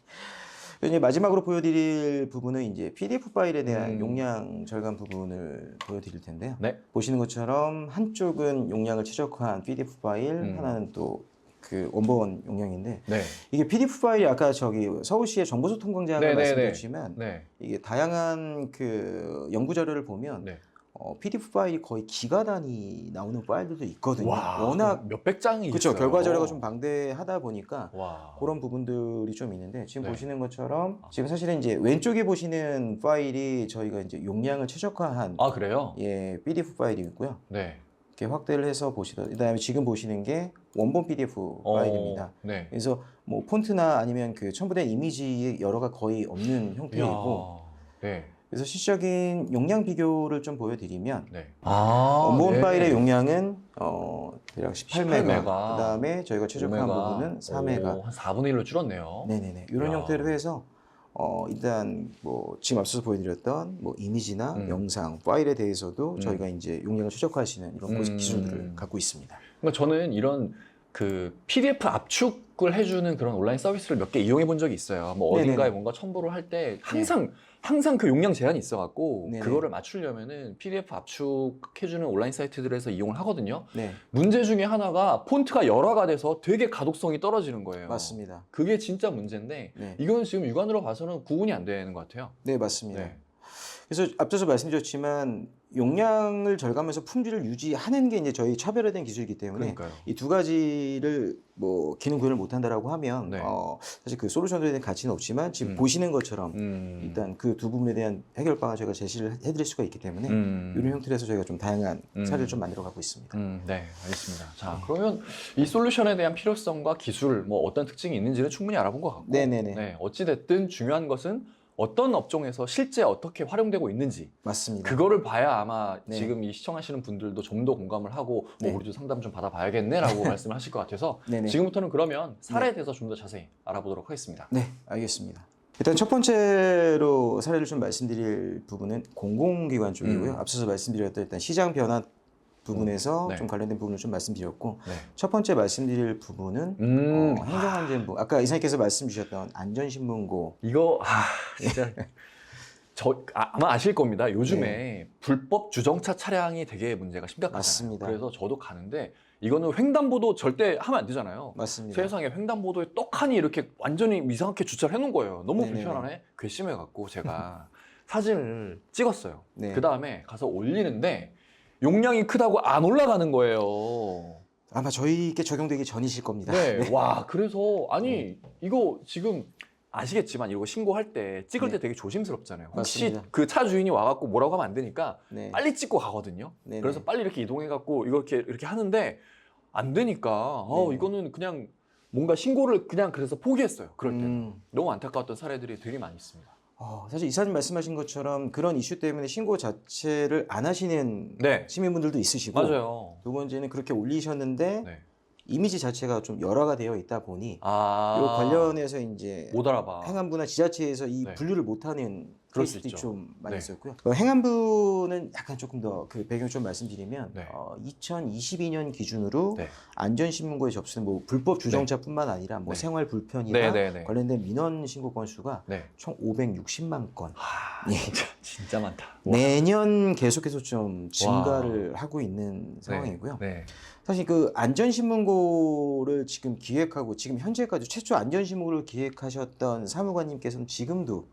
이제 마지막으로 보여드릴 부분은 이제 PDF 파일에 대한 음. 용량 절감 부분을 보여드릴 텐데요. 네. 보시는 것처럼 한쪽은 용량을 최적화한 PDF 파일, 하나는 또 그 원본 용량인데 네. 이게 PDF 파일이 아까 저기 서울시의 정보소통광장을 네네네. 말씀드렸지만 네. 이게 다양한 그 연구 자료를 보면 네. PDF 파일이 거의 기가 단위 나오는 파일들도 있거든요. 와, 워낙 몇백 장이 그렇죠. 있어요. 결과 자료가 좀 방대하다 보니까 와. 그런 부분들이 좀 있는데 지금 네. 보시는 것처럼 지금 사실은 이제 왼쪽에 보시는 파일이 저희가 이제 용량을 최적화한 아, 그래요? PDF 파일이고요. 네. 이렇게 확대를 해서 보시다. 그다음에 지금 보시는 게 원본 PDF 파일입니다. 네. 그래서 뭐 폰트나 아니면 그 첨부된 이미지의 여러가 거의 없는 형태이고 이야. 네. 그래서 실질적인 용량 비교를 좀 보여드리면 네. 아, 원본 네. 파일의 용량은 대략 18메가. 18메가. 그다음에 저희가 최적화한 5메가. 부분은 4메가. 한 4분의 1로 줄었네요. 네네네. 이런 야. 형태로 해서 일단 뭐 지금 앞서서 보여드렸던 뭐 이미지나 영상, 파일에 대해서도 저희가 이제 용량을 최적화할 수 있는 이런 기술들을 갖고 있습니다. 그러니까 저는 이런 그 PDF 압축을 해주는 그런 온라인 서비스를 몇 개 이용해 본 적이 있어요. 뭐 어딘가에 네네네. 뭔가 첨부를 할 때 항상 그 용량 제한이 있어갖고 네네. 그거를 맞추려면은 PDF 압축해주는 온라인 사이트들에서 이용을 하거든요. 네, 문제 중에 하나가 폰트가 열화가 돼서 되게 가독성이 떨어지는 거예요. 맞습니다. 그게 진짜 문제인데 네. 이건 지금 육안으로 봐서는 구분이 안 되는 것 같아요. 네, 맞습니다. 네. 그래서 앞서서 말씀드렸지만 용량을 절감해서 품질을 유지하는 게 이제 저희 차별화된 기술이기 때문에 그러니까요. 이 두 가지를 뭐 기능 구현을 못한다라고 하면 네. 사실 그 솔루션에 대한 가치는 없지만 지금 보시는 것처럼 일단 그 두 부분에 대한 해결방을 저희가 제시를 해드릴 수가 있기 때문에 이런 형태로 해서 저희가 좀 다양한 사례를 좀 만들어가고 있습니다. 네, 알겠습니다. 자, 그러면 이 솔루션에 대한 필요성과 기술, 뭐 어떤 특징이 있는지는 충분히 알아본 것 같고, 네네네. 네, 어찌됐든 중요한 것은 어떤 업종에서 실제 어떻게 활용되고 있는지 맞습니다. 그거를 봐야 아마 네. 지금 이 시청하시는 분들도 좀 더 공감을 하고 네. 뭐 우리도 상담 좀 받아봐야겠네라고 말씀을 하실 것 같아서 네네. 지금부터는 그러면 사례에 대해서 좀 더 자세히 알아보도록 하겠습니다. 네, 알겠습니다. 일단 첫 번째로 사례를 좀 말씀드릴 부분은 공공기관 쪽이고요. 앞서서 말씀드렸던 일단 시장 변화 부분에서 네. 좀 관련된 부분을 좀 말씀드렸고 네. 첫 번째 말씀드릴 부분은 행정안전부 아까 이사님께서 말씀 주셨던 안전신문고 이거 진짜 아마 아실 겁니다. 요즘에 불법 주정차 차량이 되게 문제가 심각하잖아요. 맞습니다. 그래서 저도 가는데 이거는 횡단보도 절대 하면 안 되잖아요. 맞습니다. 세상에 횡단보도에 떡하니 이렇게 완전히 이상하게 주차를 해놓은 거예요. 너무 네네네. 불편하네. 괘씸해갖고 제가 사진을 찍었어요. 네. 그 다음에 가서 올리는데 용량이 크다고 안 올라가는 거예요. 아마 저희께 적용되기 전이실 겁니다. 네. 와, 그래서 아니 이거 지금 아시겠지만 이거 신고할 때 찍을 때 되게 조심스럽잖아요. 혹시 맞습니다. 그 차 주인이 와갖고 뭐라고 하면 안 되니까 네. 빨리 찍고 가거든요. 네네. 그래서 빨리 이렇게 이동해갖고 이렇게 하는데 안 되니까 네네. 이거는 그냥 뭔가 신고를 그냥 그래서 포기했어요. 그럴 때는 음. 너무 안타까웠던 사례들이 되게 많이 있습니다. 사실 이사님 말씀하신 것처럼 그런 이슈 때문에 신고 자체를 안 하시는 네, 시민분들도 있으시고 맞아요. 두 번째는 그렇게 올리셨는데 네. 이미지 자체가 좀 열화가 되어 있다 보니 이 아, 관련해서 이제 못 알아봐. 행안부나 지자체에서 이 네. 분류를 못하는 그럴 수 케이스들이 있죠. 좀 많이 네. 있었고요. 행안부는 약간 조금 더 그 배경 좀 말씀드리면 네. 2022년 기준으로 네. 안전신문고에 접수된 뭐 불법 주정차뿐만 아니라 뭐 네. 생활 불편이나 네. 관련된 민원 신고 건수가 네. 총 560만 건. 예. 진짜 많다. 매년 계속해서 좀 증가를 하고 있는 상황이고요. 네. 사실 그 안전신문고를 지금 기획하고 지금 현재까지 최초 안전신문고를 기획하셨던 사무관님께서는 지금도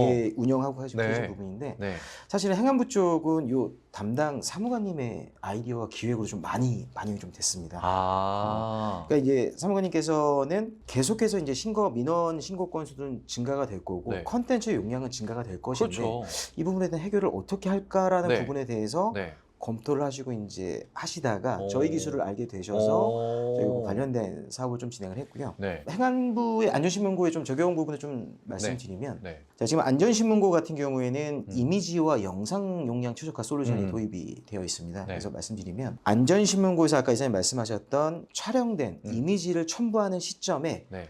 예, 운영하고 계신 네. 부분인데 네. 사실은 행안부 쪽은 요 담당 사무관님의 아이디어와 기획으로 좀 많이 반영이 좀 됐습니다. 그러니까 이제 사무관님께서는 계속해서 이제 민원 신고 건수는 증가가 될 거고 네. 컨텐츠 용량은 증가가 될 것인데 그렇죠. 이 부분에 대한 해결을 어떻게 할까라는 네. 부분에 대해서 네. 검토를 하시고 이제 하시다가 오. 저희 기술을 알게 되셔서 저희가 관련된 사업을 좀 진행을 했고요. 네. 행안부의 안전신문고에 좀 적용 부분을 좀 말씀드리면 네. 자, 지금 안전신문고 같은 경우에는 이미지와 영상 용량 최적화 솔루션이 도입이 되어 있습니다. 네. 그래서 말씀드리면 안전신문고에서 아까 이사님 말씀하셨던 촬영된 이미지를 첨부하는 시점에 네.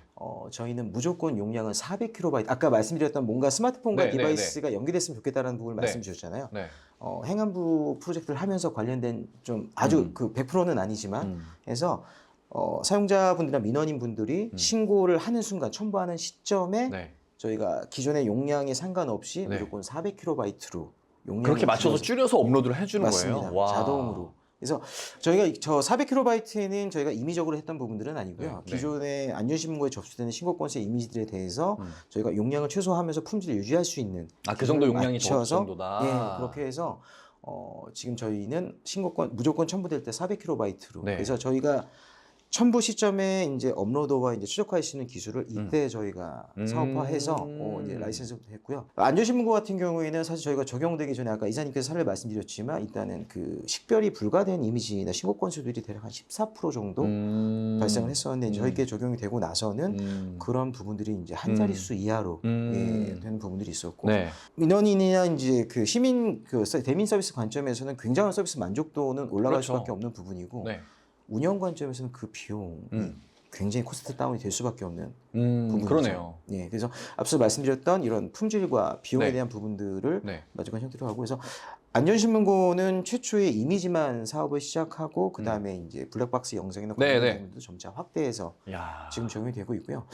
저희는 무조건 용량은 400KB 아까 말씀드렸던 뭔가 스마트폰과 네, 디바이스가 연결됐으면 좋겠다는 부분을 말씀 주셨잖아요. 네. 행안부 프로젝트를 하면서 관련된 좀 아주 그 100%는 아니지만 해서 사용자분들이나 민원인 분들이 신고를 하는 순간 첨부하는 시점에 네. 저희가 기존의 용량에 상관없이 네. 무조건 400KB로 용량을 그렇게 맞춰서 줄여서 업로드를 해주는 맞습니다. 거예요. 와. 자동으로. 그래서 저희가 저 400KB에는 저희가 임의적으로 했던 부분들은 아니고요. 네. 기존의 안전신문고에 접수되는 신고 건수의 이미지들에 대해서 저희가 용량을 최소화하면서 품질을 유지할 수 있는 그 정도 용량이 저 맞춰서 정도다. 예, 그렇게 해서 지금 저희는 신고권 무조건 첨부될 때 400KB로 네. 그래서 저희가 첨부 시점에 이제 업로더와 이제 최적화할 수 있는 기술을 이때 저희가 사업화해서 이제 라이센스도 했고요. 안전신문고 같은 경우에는 사실 저희가 적용되기 전에 아까 이사님께서 사례를 말씀드렸지만 일단은 그 식별이 불가된 이미지나 신고 건수들이 대략 한 14% 정도 발생을 했었는데 저희께 적용이 되고 나서는 그런 부분들이 이제 한 자릿수 이하로 예, 되는 부분들이 있었고 네. 민원인이나 이제 그 시민 대민 서비스 관점에서는 굉장한 서비스 만족도는 올라갈 그렇죠. 수밖에 없는 부분이고. 네. 운영 관점에서는 그 비용이 굉장히 코스트 다운이 될 수밖에 없는 부분이죠. 그러네요. 예, 그래서 앞서 말씀드렸던 이런 품질과 비용에 네. 대한 부분들을 네. 만족한 형태로 하고 그래서 안전신문고는 최초의 이미지만 사업을 시작하고 그 다음에 이제 블랙박스 영상이나 네, 관련 네. 부분도 점차 확대해서 야. 지금 적용이 되고 있고요.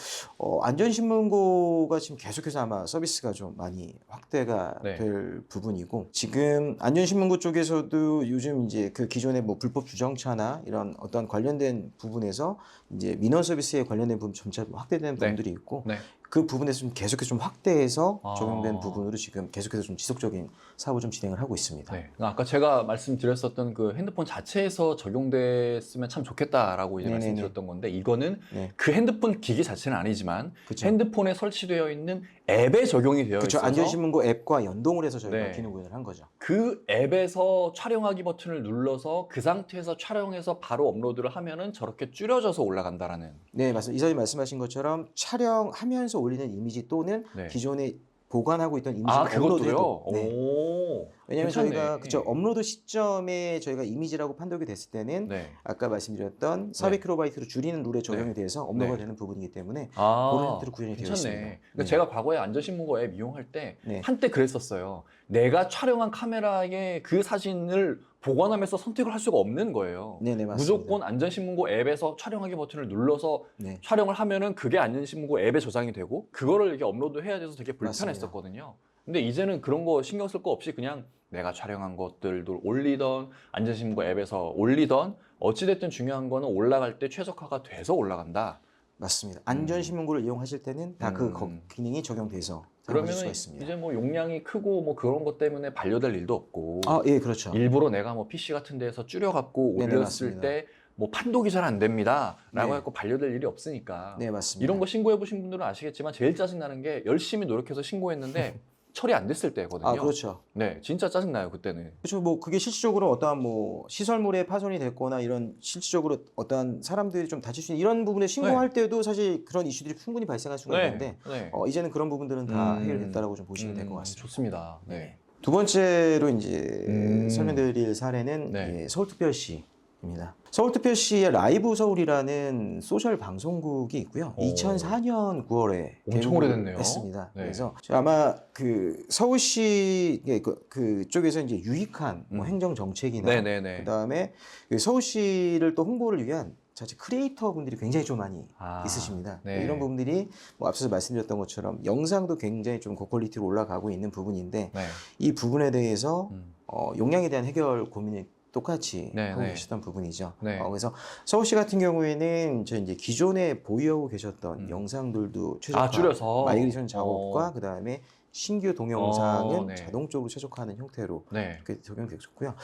안전신문고가 지금 계속해서 아마 서비스가 좀 많이 확대가 네. 될 부분이고 지금 안전신문고 쪽에서도 요즘 이제 그 기존의 뭐 불법 주정차나 이런 어떤 관련된 부분에서 이제 민원 서비스에 관련된 부분 점차 확대되는 네. 부분들이 있고 네. 그 부분에서 좀 계속해서 좀 확대해서 아. 적용된 부분으로 지금 계속해서 좀 지속적인 사업을 좀 진행을 하고 있습니다. 네. 아까 제가 말씀드렸었던 그 핸드폰 자체에서 적용됐으면 참 좋겠다라고 이제 네네네. 말씀드렸던 건데 이거는 네. 그 핸드폰 기기 자체는 아니지만 그쵸. 핸드폰에 설치되어 있는 앱에 적용이 되어 그렇죠. 있어서 안전신문고 앱과 연동을 해서 저희가 네. 기능 구현을 한 거죠. 그 앱에서 촬영하기 버튼을 눌러서 그 상태에서 촬영해서 바로 업로드를 하면은 저렇게 줄여져서 올라간다라는. 네, 맞습니다. 이사님 말씀하신 것처럼 촬영하면서 올리는 이미지 또는 네. 기존에 보관하고 있던 이미지를 업로드해도 그것도요? 네. 오. 왜냐하면 괜찮네. 저희가 그쵸 업로드 시점에 저희가 이미지라고 판독이 됐을 때는 네. 아까 말씀드렸던 400KB로 줄이는 룰에 적용이 돼서 업로드가 네. 되는 부분이기 때문에 아, 그런 형태로 구현이 되어 괜찮네. 있습니다. 그러니까 네. 제가 과거에 안전신문고 앱 이용할 때 네. 한때 그랬었어요. 내가 촬영한 카메라에 그 사진을 보관하면서 선택을 할 수가 없는 거예요. 네네, 맞습니다. 무조건 안전신문고 앱에서 촬영하기 버튼을 눌러서 네. 촬영을 하면은 그게 안전신문고 앱에 저장이 되고 그거를 이렇게 업로드해야 돼서 되게 불편했었거든요. 근데 이제는 그런 거 신경 쓸 거 없이 그냥 내가 촬영한 것들도 올리던 안전신문고 앱에서 올리던 어찌됐든 중요한 거는 올라갈 때 최적화가 돼서 올라간다. 맞습니다. 안전신문고를 이용하실 때는 다 그 기능이 적용돼서 사용하실 수가 그러면 있습니다. 이제 뭐 용량이 크고 뭐 그런 것 때문에 반려될 일도 없고 아, 예, 그렇죠. 일부러 내가 뭐 PC 같은 데서 줄여갖고 네네, 올렸을 맞습니다. 때 뭐 판독이 잘 안 됩니다 라고 네. 해갖고 반려될 일이 없으니까 네, 맞습니다. 이런 거 신고해 보신 분들은 아시겠지만 제일 짜증나는 게 열심히 노력해서 신고했는데 처리 안 됐을 때거든요. 아, 그렇죠. 네, 진짜 짜증나요 그때는. 그렇죠. 뭐 그게 실질적으로 어떠한 뭐 시설물에 파손이 됐거나 이런 실질적으로 어떠한 사람들이 좀 다칠 수 있는 이런 부분에 신고할 때도 사실 그런 이슈들이 충분히 발생할 수가 있는데 네. 이제는 그런 부분들은 다 해결됐다라고 좀 보시면 될 것 같습니다. 좋습니다. 네. 두 번째로 이제 설명드릴 사례는 네. 서울특별시 입니다. 서울특별시의 라이브 서울이라는 소셜 방송국이 있고요. 오. 2004년 9월에 엄청 오래됐네요. 했습니다. 네. 그래서 아마 그 서울시 그쪽에서 이제 유익한 뭐 행정 정책이나 네네네. 그다음에 그 서울시를 또 홍보를 위한 자체 크리에이터 분들이 굉장히 좀 많이 아, 있으십니다. 네. 이런 부분들이 뭐 앞서서 말씀드렸던 것처럼 영상도 굉장히 좀 고퀄리티로 올라가고 있는 부분인데 네. 이 부분에 대해서 음. 용량에 대한 해결 고민이 똑같이 네, 하고 네. 계셨던 부분이죠. 네. 그래서 서울시 같은 경우에는 저 이제 기존에 보유하고 계셨던 영상들도 최적화, 줄여서 마이그레이션 작업과 그 다음에 신규 동영상은 네. 자동적으로 최적화하는 형태로 네. 그렇게 적용됐고요.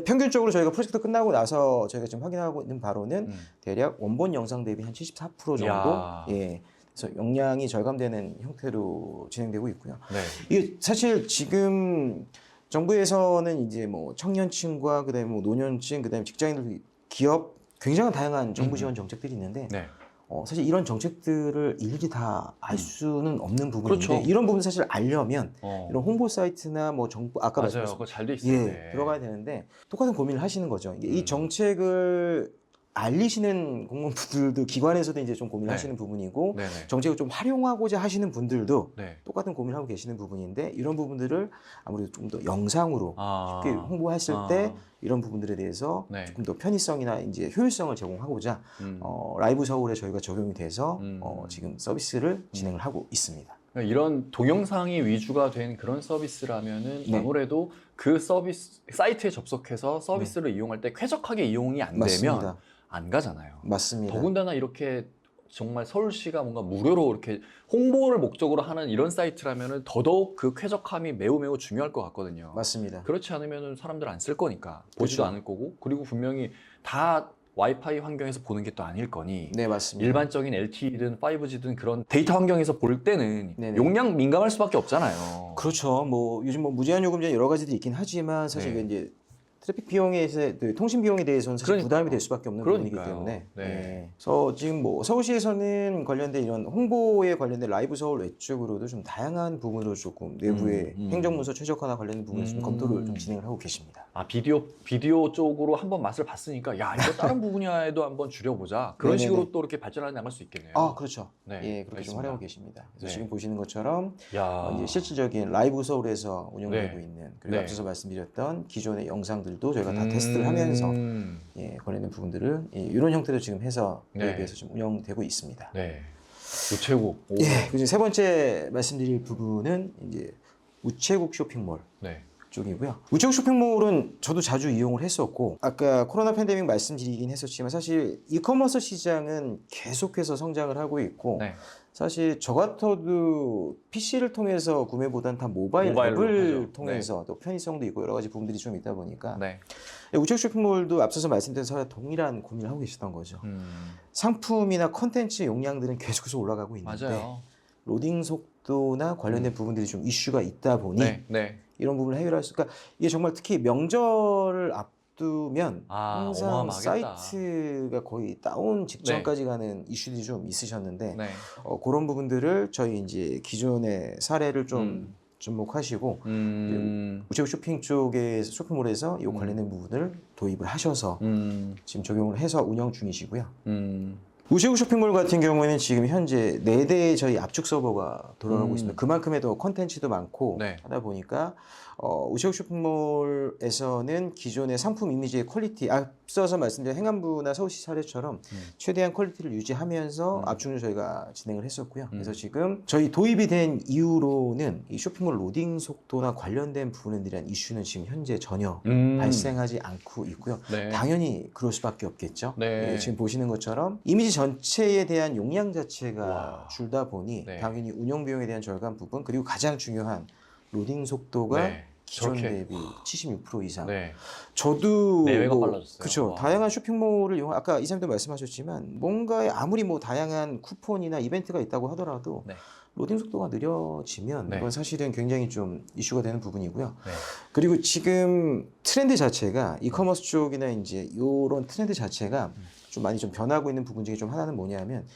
평균적으로 저희가 프로젝트 끝나고 나서 저희가 지금 확인하고 있는 바로는 대략 원본 영상 대비 한 74% 정도, 이야. 예, 그래서 용량이 절감되는 형태로 진행되고 있고요. 네. 이게 사실 지금 정부에서는 이제 뭐 청년층과 그다음에 뭐 노년층, 그다음에 직장인들, 기업 굉장히 다양한 정부 지원 정책들이 있는데 네. 사실 이런 정책들을 일일이 다 알 수는 없는 부분인데 그렇죠. 이런 부분 사실 알려면 이런 홍보 사이트나 뭐 정부 아까 맞아요. 말씀하신 그거 잘 돼 있어요. 네. 들어가야 되는데 똑같은 고민을 하시는 거죠. 이게 이 정책을 알리시는 공무원분들도 기관에서도 이제 좀 고민을 네. 하시는 부분이고 네네. 정책을 좀 활용하고자 하시는 분들도 네. 똑같은 고민을 하고 계시는 부분인데 이런 부분들을 아무래도 좀 더 영상으로 아. 쉽게 홍보했을 아. 때 이런 부분들에 대해서 네. 조금 더 편의성이나 이제 효율성을 제공하고자 라이브 서울에 저희가 적용이 돼서 지금 서비스를 진행을 하고 있습니다. 그러니까 이런 동영상이 위주가 된 그런 서비스라면은 네. 아무래도 그 서비스 사이트에 접속해서 서비스를 이용할 때 쾌적하게 이용이 안 되면 맞습니다. 안 가잖아요. 맞습니다. 더군다나 이렇게 정말 서울시가 뭔가 무료로 이렇게 홍보를 목적으로 하는 이런 사이트라면은 더더욱 그 쾌적함이 매우 매우 중요할 것 같거든요. 맞습니다. 그렇지 않으면은 사람들 안 쓸 거니까 보지도 그렇죠. 않을 거고 그리고 분명히 다 와이파이 환경에서 보는 게 또 아닐 거니 네, 맞습니다. 일반적인 LTE든 5G든 그런 데이터 환경에서 볼 때는 네네. 용량 민감할 수밖에 없잖아요. 그렇죠. 뭐 요즘 뭐 무제한 요금제 여러 가지들이 있긴 하지만 사실 네. 이게 이제 트래픽 비용에서 통신 비용에 대해서는 사실 그러니까요. 부담이 될 수밖에 없는 부분이기 그러니까요. 때문에. 네. 예. 그래서 지금 뭐 서울시에서는 관련된 이런 홍보에 관련된 라이브 서울 외적으로도 좀 다양한 부분으로 조금 내부의 행정문서 최적화나 관련된 부분에 좀 검토를 좀 진행을 하고 계십니다. 아 비디오 쪽으로 한번 맛을 봤으니까 야 이거 다른 분야에도 한번 줄여보자 그런 네네네. 식으로 또 이렇게 발전해 나갈 수 있겠네요. 아, 그렇죠. 네, 예, 그렇게 좀 알겠습니다. 활용하고 계십니다. 그래서 네. 지금 보시는 것처럼 야. 이제 실질적인 라이브 서울에서 운영되고 네. 있는 그리고 네. 앞서서 말씀드렸던 기존의 영상들도 저희가 다 테스트를 하면서 관련된 부분들을 이런 형태로 지금 해서 네. 웹에서 좀 운영되고 있습니다. 네. 우체국. 오. 예, 그리고 세 번째 말씀드릴 부분은 이제 우체국 쇼핑몰 네. 쪽이고요. 우체국 쇼핑몰은 저도 자주 이용을 했었고 아까 코로나 팬데믹 말씀드리긴 했었지만 사실 이커머스 시장은 계속해서 성장을 하고 있고 네. 사실 저 같아도 PC를 통해서 구매보다는 다 모바일로 앱을 하죠. 통해서 또 편의성도 있고 여러 가지 부분들이 좀 있다 보니까 네. 우체국 쇼핑몰도 앞서서 말씀드린 서로 동일한 고민을 하고 계셨던 거죠. 상품이나 컨텐츠 용량들은 계속해서 올라가고 있는데 맞아요. 로딩 속도나 관련된 부분들이 좀 이슈가 있다 보니 네. 네. 이런 부분을 해결할 수, 그러니까 이게 정말 특히 명절을 앞두면 항상 어마어마하겠다. 사이트가 거의 다운 직전까지 가는 이슈들이 좀 있으셨는데 네. 그런 부분들을 저희 이제 기존의 사례를 좀 접목하시고 우체국 쇼핑 쪽에 쇼핑몰에서 이 관련된 부분을 도입을 하셔서 지금 적용을 해서 운영 중이시고요. 우체국 쇼핑몰 같은 경우에는 지금 현재 4대의 저희 압축 서버가 돌아가고 있습니다. 그만큼의 더 컨텐츠도 많고 네. 하다 보니까 우체국 쇼핑몰에서는 기존의 상품 이미지의 퀄리티, 앞서서 말씀드린 행안부나 서울시 사례처럼 최대한 퀄리티를 유지하면서 압축을 저희가 진행을 했었고요. 그래서 지금 저희 도입이 된 이후로는 이 쇼핑몰 로딩 속도나 관련된 부분에 대한 이슈는 지금 현재 전혀 발생하지 않고 있고요. 네. 당연히 그럴 수밖에 없겠죠. 네. 예, 지금 보시는 것처럼 이미지 전체에 대한 용량 자체가 와. 줄다 보니 네. 당연히 운영 비용에 대한 절감 부분 그리고 가장 중요한 로딩 속도가 네. 기존 저렇게. 대비 76% 이상. 네. 저도 내외가 빨라졌어요. 그렇죠. 와. 다양한 쇼핑몰을 이용 아까 이사님도 말씀하셨지만 뭔가 아무리 뭐 다양한 쿠폰이나 이벤트가 있다고 하더라도 네. 로딩 속도가 느려지면 네. 이건 사실은 굉장히 좀 이슈가 되는 부분이고요. 네. 그리고 지금 트렌드 자체가 이커머스 쪽이나 이제 이런 트렌드 자체가 좀 많이 좀 변하고 있는 부분 중에 좀 하나는 뭐냐면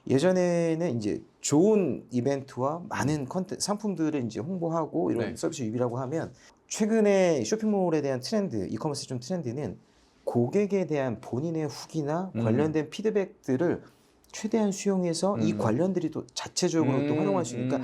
예전에는 이제 좋은 이벤트와 많은 상품들을 이제 홍보하고 이런 네. 서비스 유비라고 하면 최근에 쇼핑몰에 대한 트렌드, 이커머스 좀 트렌드는 고객에 대한 본인의 후기나 관련된 피드백들을 최대한 수용해서 이 관련들이 또 자체적으로 또 활용할 수 있으니까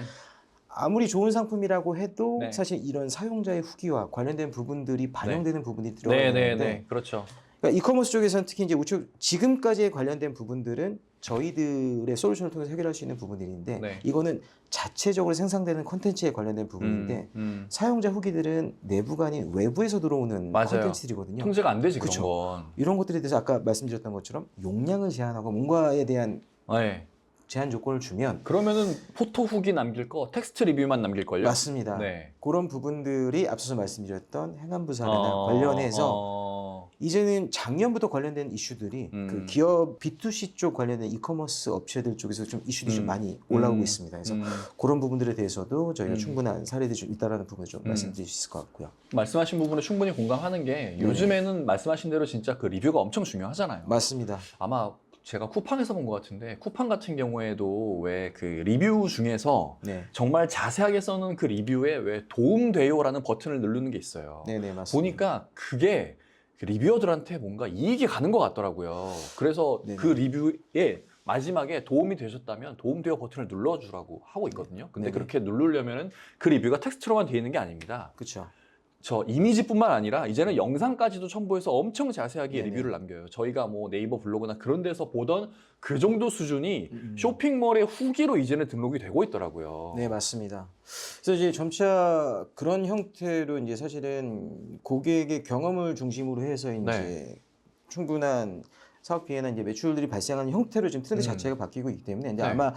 아무리 좋은 상품이라고 해도 네. 사실 이런 사용자의 후기와 관련된 부분들이 반영되는 부분이 들어가야 되는데 네네네. 그렇죠. 그러니까 이커머스 쪽에서는 특히 이제 우측 지금까지의 관련된 부분들은 저희들의 솔루션을 통해서 해결할 수 있는 부분들인데 네. 이거는 자체적으로 생산되는 콘텐츠에 관련된 부분인데 사용자 후기들은 내부가 아닌 외부에서 들어오는 맞아요. 콘텐츠들이거든요. 통제가 안 되지 그런 그쵸. 건. 이런 것들에 대해서 아까 말씀드렸던 것처럼 용량을 제한하고 뭔가에 대한 네. 제한 조건을 주면 그러면은 포토 후기 남길 거 텍스트 리뷰만 남길걸요? 맞습니다. 네. 그런 부분들이 앞서서 말씀드렸던 행안부 사례나 관련해서 이제는 작년부터 관련된 이슈들이 그 기업 B2C 쪽 관련된 이커머스 업체들 쪽에서 좀 이슈들이 좀 많이 올라오고 있습니다. 그래서 그런 부분들에 대해서도 저희가 충분한 사례들이 좀 있다라는 부분을 좀 말씀드릴 수 있을 것 같고요. 말씀하신 부분에 충분히 공감하는 게 요즘에는 말씀하신 대로 진짜 그 리뷰가 엄청 중요하잖아요. 맞습니다. 아마 제가 쿠팡에서 본 것 같은데 쿠팡 같은 경우에도 왜 그 리뷰 중에서 네. 정말 자세하게 써놓은 그 리뷰에 왜 도움돼요라는 버튼을 누르는 게 있어요. 네네 맞습니다. 보니까 그게 그 리뷰어들한테 뭔가 이익이 가는 것 같더라고요. 그래서 네네. 그 리뷰에 마지막에 도움이 되셨다면 도움돼요 버튼을 눌러주라고 하고 있거든요. 근데 네네. 그렇게 누르려면은 그 리뷰가 텍스트로만 되어 있는 게 아닙니다. 그렇죠. 저 이미지뿐만 아니라 이제는 영상까지도 첨부해서 엄청 자세하게 네네. 리뷰를 남겨요. 저희가 뭐 네이버 블로그나 그런 데서 보던 그 정도 수준이 쇼핑몰의 후기로 이제는 등록이 되고 있더라고요. 네, 맞습니다. 그래서 이제 점차 그런 형태로 이제 사실은 고객의 경험을 중심으로 해서 이제 네. 충분한 사업 피해나 이제 매출들이 발생하는 형태로 지금 트렌드 자체가 바뀌고 있기 때문에 이제 네. 아마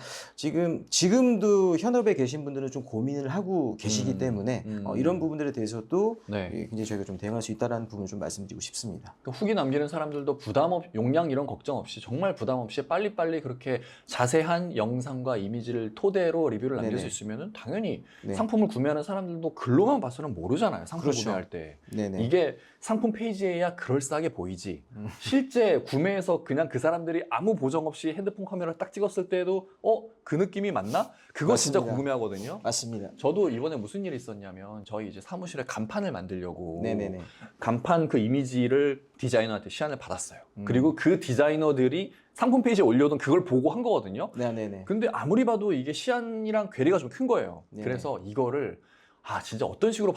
지금도 현업에 계신 분들은 좀 고민을 하고 계시기 때문에 이런 부분들에 대해서도 네. 굉장히 저희가 좀 대응할 수 있다라는 부분을 좀 말씀드리고 싶습니다. 그 후기 남기는 사람들도 부담 없, 용량 이런 걱정 없이 정말 부담 없이 빨리빨리 그렇게 자세한 영상과 이미지를 토대로 리뷰를 남길 네네. 수 있으면 당연히 네. 상품을 구매하는 사람들도 글로만 봐서는 모르잖아요. 상품 그렇죠. 구매할 때. 네네. 이게 상품 페이지에야 그럴싸하게 보이지. 실제 구매해서 그냥 그 사람들이 아무 보정 없이 핸드폰 카메라를 딱 찍었을 때도 그 느낌이 맞나? 그거 진짜 맞습니다. 궁금해하거든요. 맞습니다. 저도 이번에 무슨 일이 있었냐면 저희 이제 사무실에 간판을 만들려고 네네네. 간판 그 이미지를 디자이너한테 시안을 받았어요. 그리고 그 디자이너들이 상품 페이지에 올려둔 그걸 보고 한 거거든요. 네네네. 근데 아무리 봐도 이게 시안이랑 괴리가 좀 큰 거예요. 네네. 그래서 이거를 진짜 어떤 식으로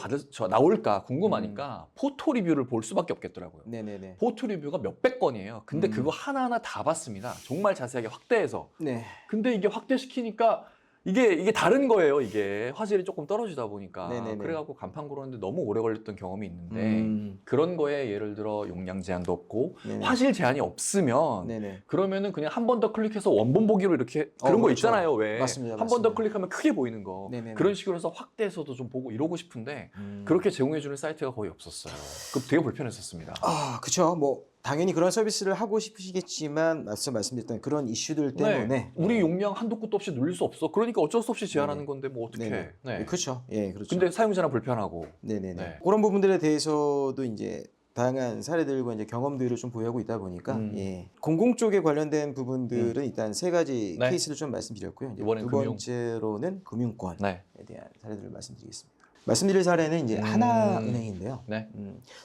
나올까 궁금하니까 포토 리뷰를 볼 수밖에 없겠더라고요. 네네네. 포토 리뷰가 몇백 건이에요. 근데 그거 하나하나 다 봤습니다. 정말 자세하게 확대해서. 네. 근데 이게 확대시키니까 이게 다른 거예요. 이게 화질이 조금 떨어지다 보니까. 네네네. 그래갖고 간판 고르는데 너무 오래 걸렸던 경험이 있는데 그런 거에 예를 들어 용량 제한도 없고 네네. 화질 제한이 없으면 네네. 그러면은 그냥 한 번 더 클릭해서 원본 보기로 이렇게 그런 거 그렇죠. 있잖아요. 왜? 맞습니다. 한 번 더 맞습니다. 클릭하면 크게 보이는 거. 네네네. 그런 식으로 해서 확대해서도 좀 보고 이러고 싶은데 그렇게 제공해주는 사이트가 거의 없었어요. 그 되게 불편했었습니다. 그렇죠. 뭐 당연히 그런 서비스를 하고 싶으시겠지만 말씀드렸던 그런 이슈들 때문에 네. 우리 용량 한도 끝도 없이 눌릴 수 없어. 그러니까 어쩔 수 없이 제한하는 네네. 건데 뭐 어떻게? 네네. 네. 그렇죠. 예, 그렇죠. 근데 사용자는 불편하고. 네네네. 네. 그런 부분들에 대해서도 이제 다양한 사례들과 이제 경험들을 좀 보유하고 있다 보니까 예. 공공 쪽에 관련된 부분들은 일단 세 가지 네. 케이스를 좀 말씀드렸고요. 이제 이번엔 두 금융. 번째로는 금융권에 네. 대한 사례들을 말씀드리겠습니다. 말씀드릴 사례는 이제 하나은행인데요. 네.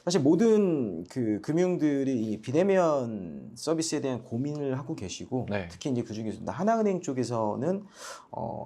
사실 모든 그 금융들이 이 비대면 서비스에 대한 고민을 하고 계시고 네. 특히 이제 그 중에서 하나은행 쪽에서는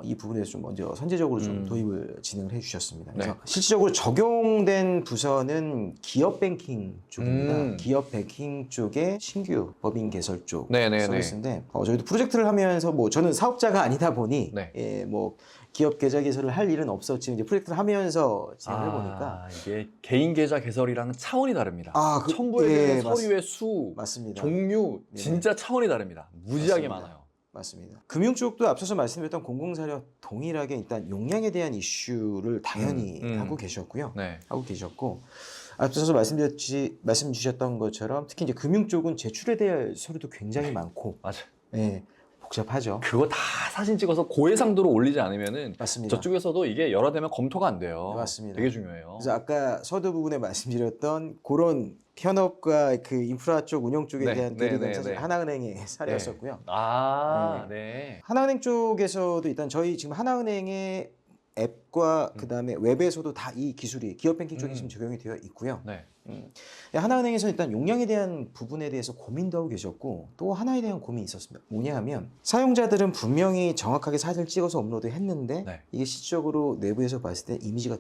이 부분에서 좀 먼저 선제적으로 좀 도입을 진행을 해주셨습니다. 그래서 네. 실질적으로 적용된 부서는 기업 뱅킹 쪽입니다. 기업 뱅킹 쪽의 신규 법인 개설 쪽 네네네. 서비스인데 저희도 프로젝트를 하면서 뭐 저는 사업자가 아니다 보니 네. 예, 뭐 기업 계좌 개설을 할 일은 없었지만 이제 프로젝트를 하면서 진행을 해보니까 이게 개인 계좌 개설이랑은 차원이 다릅니다. 그- 첨부해야 예, 서류의 수, 맞습니다. 종류 네네. 진짜 차원이 다릅니다. 무지하게 맞습니다. 많아요. 맞습니다. 금융 쪽도 앞서서 말씀드렸던 공공사료 동일하게 일단 용량에 대한 이슈를 당연히 하고 계셨고요. 네. 하고 계셨고 앞서서 말씀 주셨던 것처럼 특히 이제 금융 쪽은 제출에 대한 서류도 굉장히 많고 맞아. 예, 복잡하죠. 그거 다 사진 찍어서 고해상도로 올리지 않으면은 맞습니다. 저쪽에서도 이게 여러 대면 검토가 안 돼요. 네, 맞습니다. 되게 중요해요. 그래서 아까 서두 부분에 말씀드렸던 그런 현업과 그 인프라 쪽 운영 쪽에 네, 대한 네, 대립은 네, 사실 네. 하나은행의 사례였었고요. 네. 네. 네. 하나은행 쪽에서도 일단 저희 지금 하나은행의 앱과 그다음에 웹에서도 다 이 기술이 기업 뱅킹 쪽에 지금 적용이 되어 있고요. 네. 하나은행에서 일단 용량에 대한 부분에 대해서 고민도 하고 계셨고 또 하나에 대한 고민이 있었습니다. 뭐냐 하면 사용자들은 분명히 정확하게 사진을 찍어서 업로드했는데 네. 이게 실질적으로 내부에서 봤을 때 이미지가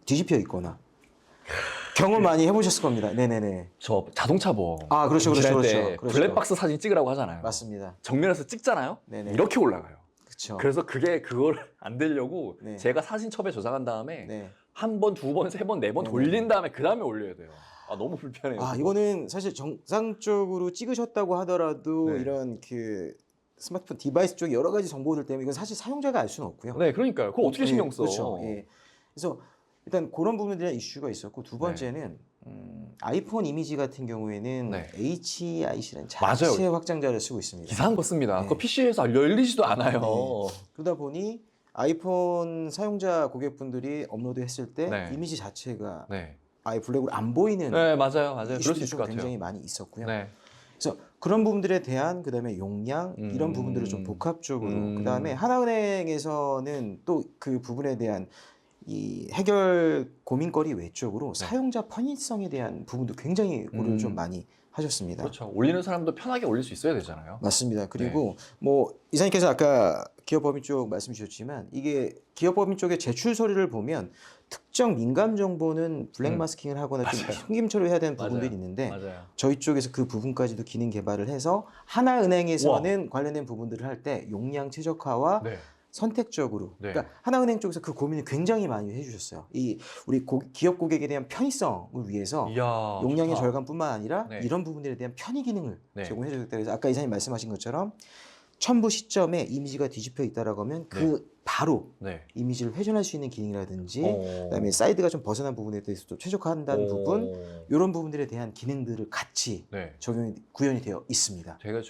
뒤집혀 있거나 경험 많이 해보셨을 겁니다. 네네네. 저 자동차 보험. 아, 그렇죠, 그렇죠, 임신할 그렇죠, 때 그렇죠. 블랙박스 사진 찍으라고 하잖아요. 맞습니다. 정면에서 찍잖아요. 네네. 이렇게 올라가요. 그렇죠. 그래서 그걸 안 되려고 네. 제가 사진첩에 저장한 다음에 네. 한 번, 두 번, 세 번, 네 번 네네. 돌린 다음에 그 다음에 올려야 돼요. 아, 너무 불편해요. 아, 그거. 이거는 사실 정상적으로 찍으셨다고 하더라도 네. 이런 그 스마트폰 디바이스 쪽 여러 가지 정보들 때문에 이건 사실 사용자가 알 수는 없고요. 네, 그러니까요. 그거 어떻게 신경 써? 그렇죠. 예. 그래서 일단 그런 부분에 대한 이슈가 있었고 두 번째는 아이폰 이미지 같은 경우에는 네. HEIC라는 맞아요. 자체 확장자를 쓰고 있습니다. 이상한 거 씁니다. 네. 그거 PC에서 열리지도 않아요. 네. 그러다 보니 아이폰 사용자 고객분들이 업로드했을 때 네. 이미지 자체가 네. 아예 블랙으로 안 보이는 네, 맞아요. 맞아요. 그럴 수 이슈들이 있을 좀 것 같아요. 굉장히 많이 있었고요. 네. 그래서 그런 부분들에 대한 그다음에 용량 이런 부분들을 좀 복합적으로 그다음에 하나은행에서는 또 그 부분에 대한 이 해결 고민거리 외적으로 사용자 편의성에 대한 부분도 굉장히 고려를 좀 많이 하셨습니다. 그렇죠. 올리는 사람도 편하게 올릴 수 있어야 되잖아요. 맞습니다. 그리고 뭐 이사님께서 아까 기업법인 쪽 말씀 주셨지만 이게 기업법인 쪽의 제출 서류를 보면 특정 민감 정보는 블랙 마스킹을 하거나 좀 숨김 처리해야 되는 부분들이 있는데 맞아요. 저희 쪽에서 그 부분까지도 기능 개발을 해서 하나은행에서는 관련된 부분들을 할 때 용량 최적화와 네. 선택적으로 네. 그러니까 하나은행 쪽에서 그 고민을 굉장히 많이 해주셨어요. 이 우리 기업 고객에 대한 편의성을 위해서 이야, 용량의 좋다. 절감뿐만 아니라 네. 이런 부분들에 대한 편의 기능을 네. 제공해 주셨다. 그래서 아까 이사님 말씀하신 것처럼 첨부 시점에 이미지가 뒤집혀 있다라고 하면 그 바로 네. 이미지를 회전할 수 있는 기능이라든지 어. 그다음에 사이드가 좀 벗어난 부분에 대해서도 최적화한다는 부분 이런 부분들에 대한 기능들을 같이 네. 구현이 되어 있습니다. 제가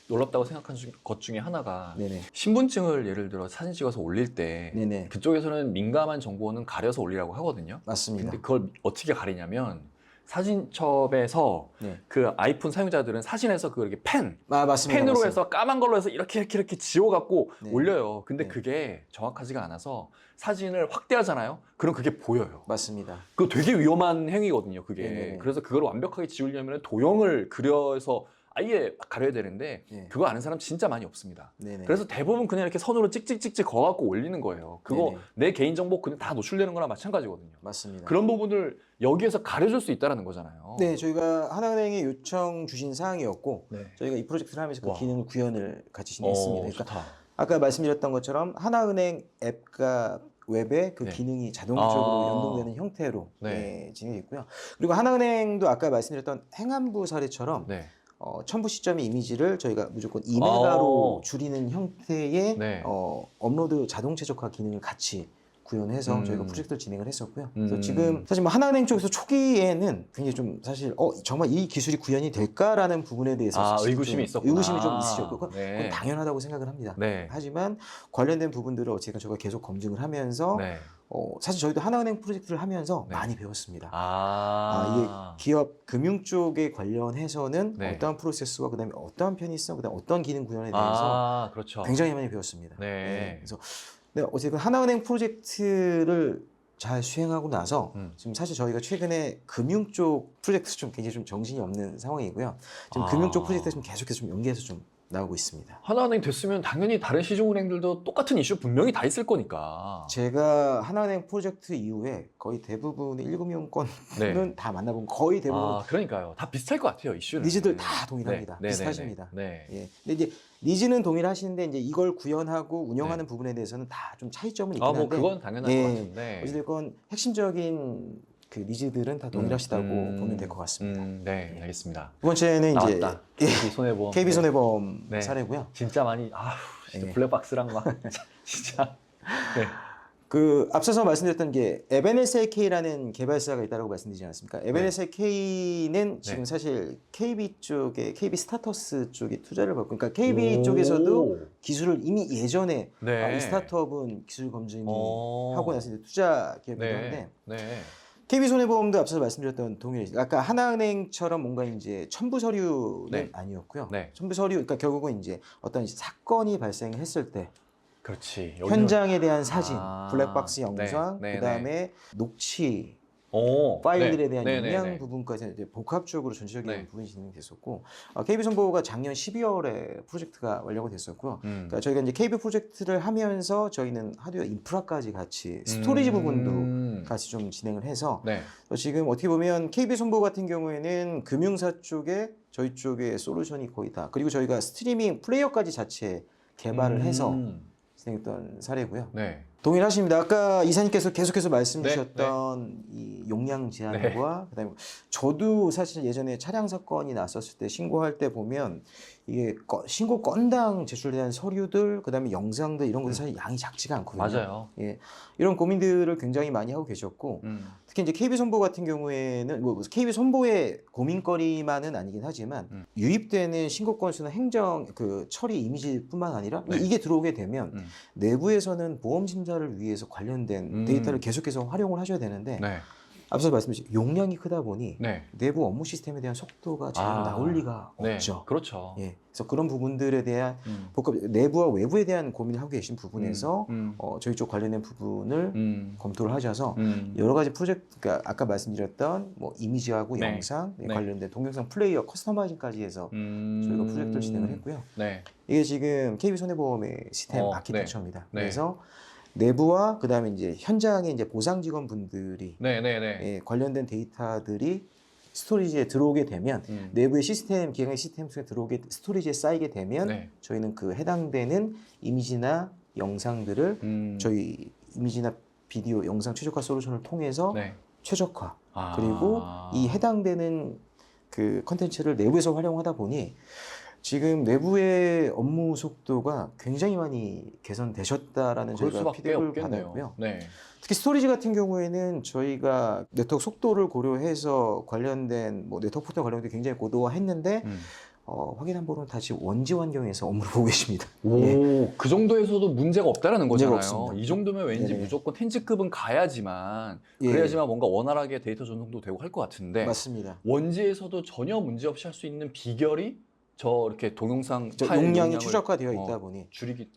놀랍다고 생각한 것 중에 하나가 네네. 신분증을 예를 들어 사진 찍어서 올릴 때 네네. 그쪽에서는 민감한 정보는 가려서 올리라고 하거든요. 맞습니다. 근데 그걸 어떻게 가리냐면 사진첩에서 네. 그 아이폰 사용자들은 사진에서 그 이렇게 맞습니다. 펜으로 맞습니다. 해서 까만 걸로 해서 이렇게 지워갖고 네. 올려요. 근데 네. 그게 정확하지가 않아서 사진을 확대하잖아요. 그럼 그게 보여요. 맞습니다. 그거 되게 위험한 행위거든요. 그게. 네네네. 그래서 그걸 완벽하게 지우려면 도형을 그려서 아예 가려야 되는데 네. 그거 아는 사람 진짜 많이 없습니다. 네네. 그래서 대부분 그냥 이렇게 선으로 찍찍찍찍 거갖고 올리는 거예요. 그거 네네. 내 개인정보 그냥 다 노출되는 거랑 마찬가지거든요. 맞습니다. 그런 부분을 여기에서 가려줄 수 있다는 거잖아요. 네, 저희가 하나은행에 요청 주신 사항이었고 네. 저희가 이 프로젝트를 하면서 그 와. 기능을 구현을 같이 진행했습니다. 그러니까 좋다. 아까 말씀드렸던 것처럼 하나은행 앱과 웹에 그 네. 기능이 자동적으로 아. 연동되는 형태로 네. 진행이 있고요. 그리고 하나은행도 아까 말씀드렸던 행안부 사례처럼 네. 첨부 시점의 이미지를 저희가 무조건 2메가로 아. 줄이는 형태의 네. 업로드 자동 최적화 기능을 같이 구현해서 저희가 프로젝트를 진행을 했었고요. 그래서 음. 지금 사실 뭐 하나은행 쪽에서 초기에는 굉장히 좀 사실 정말 이 기술이 구현이 될까라는 부분에 대해서 사실 의구심이 좀 있었구나. 의구심이 좀 있으셨고 그건 네. 당연하다고 생각을 합니다. 네. 하지만 관련된 부분들을 어쨌든 저희가 계속 검증을 하면서 네. 사실 저희도 하나은행 프로젝트를 하면서 네. 많이 배웠습니다. 아. 이게 기업 금융 쪽에 관련해서는 네. 어떠한 프로세스와 그다음에 어떠한 편의성, 그다음 어떤 기능 구현에 대해서 그렇죠. 굉장히 많이 배웠습니다. 네. 그래서 어쨌든 하나은행 프로젝트를 잘 수행하고 나서 지금 사실 저희가 최근에 금융 쪽 프로젝트 좀 굉장히 좀 정신이 없는 상황이고요. 지금 금융 쪽 프로젝트 좀 계속해서 좀 연계해서 좀 나오고 있습니다. 하나은행 됐으면 당연히 다른 시중은행들도 똑같은 이슈 분명히 다 있을 거니까. 제가 하나은행 프로젝트 이후에 거의 대부분의 1금융권은 네. 다 만나본 거의 대부분 그러니까요. 다 비슷할 것 같아요, 이슈는. 니즈들 다 동일합니다. 네. 비슷하십니다. 네. 예. 근데 이제 니즈는 동일하시는데 이제 이걸 구현하고 운영하는 부분에 대해서는 다 좀 차이점은 있긴 한데 그건 당연한 것 같은데. 어찌됐건 핵심적인 그 니즈들은 다 동일하시다고 보면 될 것 같습니다. 네, 알겠습니다. 두 번째는 이제 나왔다. KB손해보험. KB손해보험 네. 사례고요. 진짜 많이 진짜 네. 블랙박스랑 막 진짜. 네. 그 앞서서 말씀드렸던 게 에벤에스LK라는 개발사가 있다고 말씀드리지 않았습니까? 에벤에스LK는 지금 사실 KB 쪽에 KB 스타터스 쪽에 투자를 받고, 그러니까 KB 쪽에서도 기술을 이미 예전에 네. 이 스타트업은 기술 검증이 어. 하고 나서 이제 투자 기업이기도 한데 네. KB손해보험도 앞서 말씀드렸던 동일해. 아까 하나은행처럼 뭔가 이제 첨부 서류는 네. 아니었고요. 네. 첨부 서류, 그러니까 결국은 이제 어떤 사건이 발생했을 때 그렇지. 현장에 대한 사진, 아, 블랙박스 영상, 네, 네, 그다음에 녹취 오, 파일들에 네, 대한 네, 네, 용량 네. 부분까지 이제 복합적으로 전체적인 네. 부분이 진행됐었고 KB손보가 작년 12월에 프로젝트가 완료가 됐었고요. 그러니까 저희가 이제 KB 프로젝트를 하면서 저희는 하드웨어 인프라까지 같이 스토리지 부분도 같이 좀 진행을 해서 네. 지금 어떻게 보면 KB손보 같은 경우에는 금융사 쪽에 저희 쪽에 솔루션이 거의 다 그리고 저희가 스트리밍 플레이어까지 자체 개발을 해서 진행했던 사례고요. 네. 동일하십니다. 아까 이사님께서 계속해서 말씀 네, 주셨던 이 용량 제한과 그다음에 저도 사실 예전에 차량 사건이 났었을 때 신고할 때 보면 이게 신고 건당 제출된 서류들 그다음에 영상들 이런 것들 사실 양이 작지가 않거든요. 맞아요. 예, 이런 고민들을 굉장히 많이 하고 계셨고 특히 이제 KB손보 같은 경우에는 뭐 KB손보의 고민거리만은 아니긴 하지만 유입되는 신고 건수나 행정 그 처리 이미지뿐만 아니라 네. 이게 들어오게 되면 내부에서는 보험 심사를 위해서 관련된 데이터를 계속해서 활용을 하셔야 되는데 네. 앞서 말씀드린 용량이 크다 보니 네. 내부 업무 시스템에 대한 속도가 제대로 나올 리가 네. 없죠. 그렇죠. 예, 그래서 그런 부분들에 대한 복합 내부와 외부에 대한 고민을 하고 계신 부분에서 저희 쪽 관련된 부분을 검토를 하셔서 여러 가지 프로젝트, 그러니까 아까 말씀드렸던 뭐 이미지하고 네. 영상 네. 관련된 동영상 플레이어 커스터마이징까지 해서 저희가 프로젝트를 진행을 했고요. 네. 이게 지금 KB손해보험의 시스템 네. 아키텍처입니다. 네. 그래서 내부와 그다음에 이제 현장에 이제 보상 직원분들이 네네네. 예, 관련된 데이터들이 스토리지에 들어오게 되면 내부의 시스템, 기획의 시스템 속에 들어오게 스토리지에 쌓이게 되면 네. 저희는 그 해당되는 이미지나 영상들을 저희 이미지나 비디오, 영상 최적화 솔루션을 통해서 네. 최적화 아. 그리고 이 해당되는 그 컨텐츠를 내부에서 활용하다 보니 지금 내부의 업무 속도가 굉장히 많이 개선되셨다라는 그럴 저희가 수밖에 피드백을 없겠네요. 받았고요. 네. 특히 스토리지 같은 경우에는 저희가 네트워크 속도를 고려해서 관련된 뭐 네트워크 포트 관련된 굉장히 고도화했는데 확인한 바로는 다시 원지 환경에서 업무를 보고 계십니다. 오, 예. 그 정도에서도 문제가 없다라는 문제가 거잖아요. 없습니다. 이 정도면 왠지 네네. 무조건 텐즈급은 가야지만 예. 그래야지만 뭔가 원활하게 데이터 전송도 되고 할 것 같은데 맞습니다. 원지에서도 전혀 문제 없이 할 수 있는 비결이 저 이렇게 동영상 저 파일 용량이 용량을, 최적화되어 있다 보니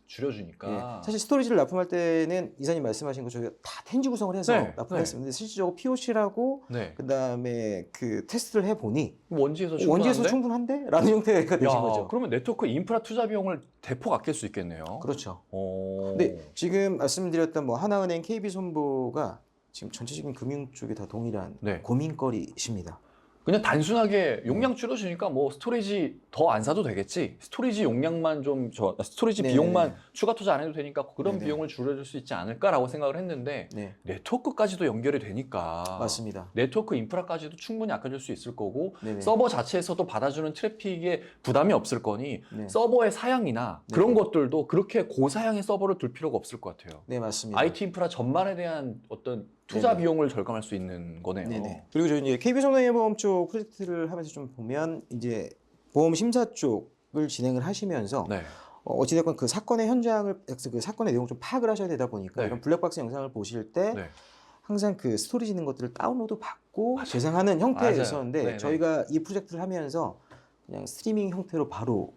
줄여주니까 예. 사실 스토리지를 납품할 때는 이사님 말씀하신 거 저희가 다 텐지 구성을 해서 네, 납품을 했습니다. 근데 실질적으로 POC라고 네. 그다음에 그 테스트를 해보니 원지에서 충분한데? 원지에서 충분한데? 라는 형태가 되신 야, 거죠. 그러면 네트워크 인프라 투자 비용을 대폭 아낄 수 있겠네요. 그렇죠. 오. 근데 지금 말씀드렸던 뭐 하나은행, KB손보가 지금 전체적인 금융 쪽에 다 동일한 네. 고민거리십니다. 그냥 단순하게 용량 줄여주니까 뭐 스토리지 더 안 사도 되겠지. 스토리지 용량만 좀 스토리지 네네네. 비용만 추가 투자 안 해도 되니까 그런 네네. 비용을 줄여줄 수 있지 않을까라고 생각을 했는데 네, 네트워크까지도 연결이 되니까 맞습니다. 네트워크 인프라까지도 충분히 아껴줄 수 있을 거고 네네. 서버 자체에서도 받아주는 트래픽에 부담이 없을 거니 네. 서버의 사양이나 네네. 그런 것들도 그렇게 고사양의 서버를 둘 필요가 없을 것 같아요. 네, 맞습니다. IT 인프라 전반에 대한 어떤 투자 네네. 비용을 절감할 수 있는 거네요. 네네. 그리고 저희 이제 KB손해보험 쪽 프로젝트를 하면서 좀 보면 이제 보험 심사 쪽을 진행을 하시면서 네. 어찌됐건 그 사건의 현장을 그 사건의 내용을 좀 파악을 하셔야 되다 보니까 네. 이런 블랙박스 영상을 보실 때 네. 항상 그 스토리지 있는 것들을 다운로드 받고 재생하는 형태였었는데 네네. 저희가 이 프로젝트를 하면서 그냥 스트리밍 형태로 바로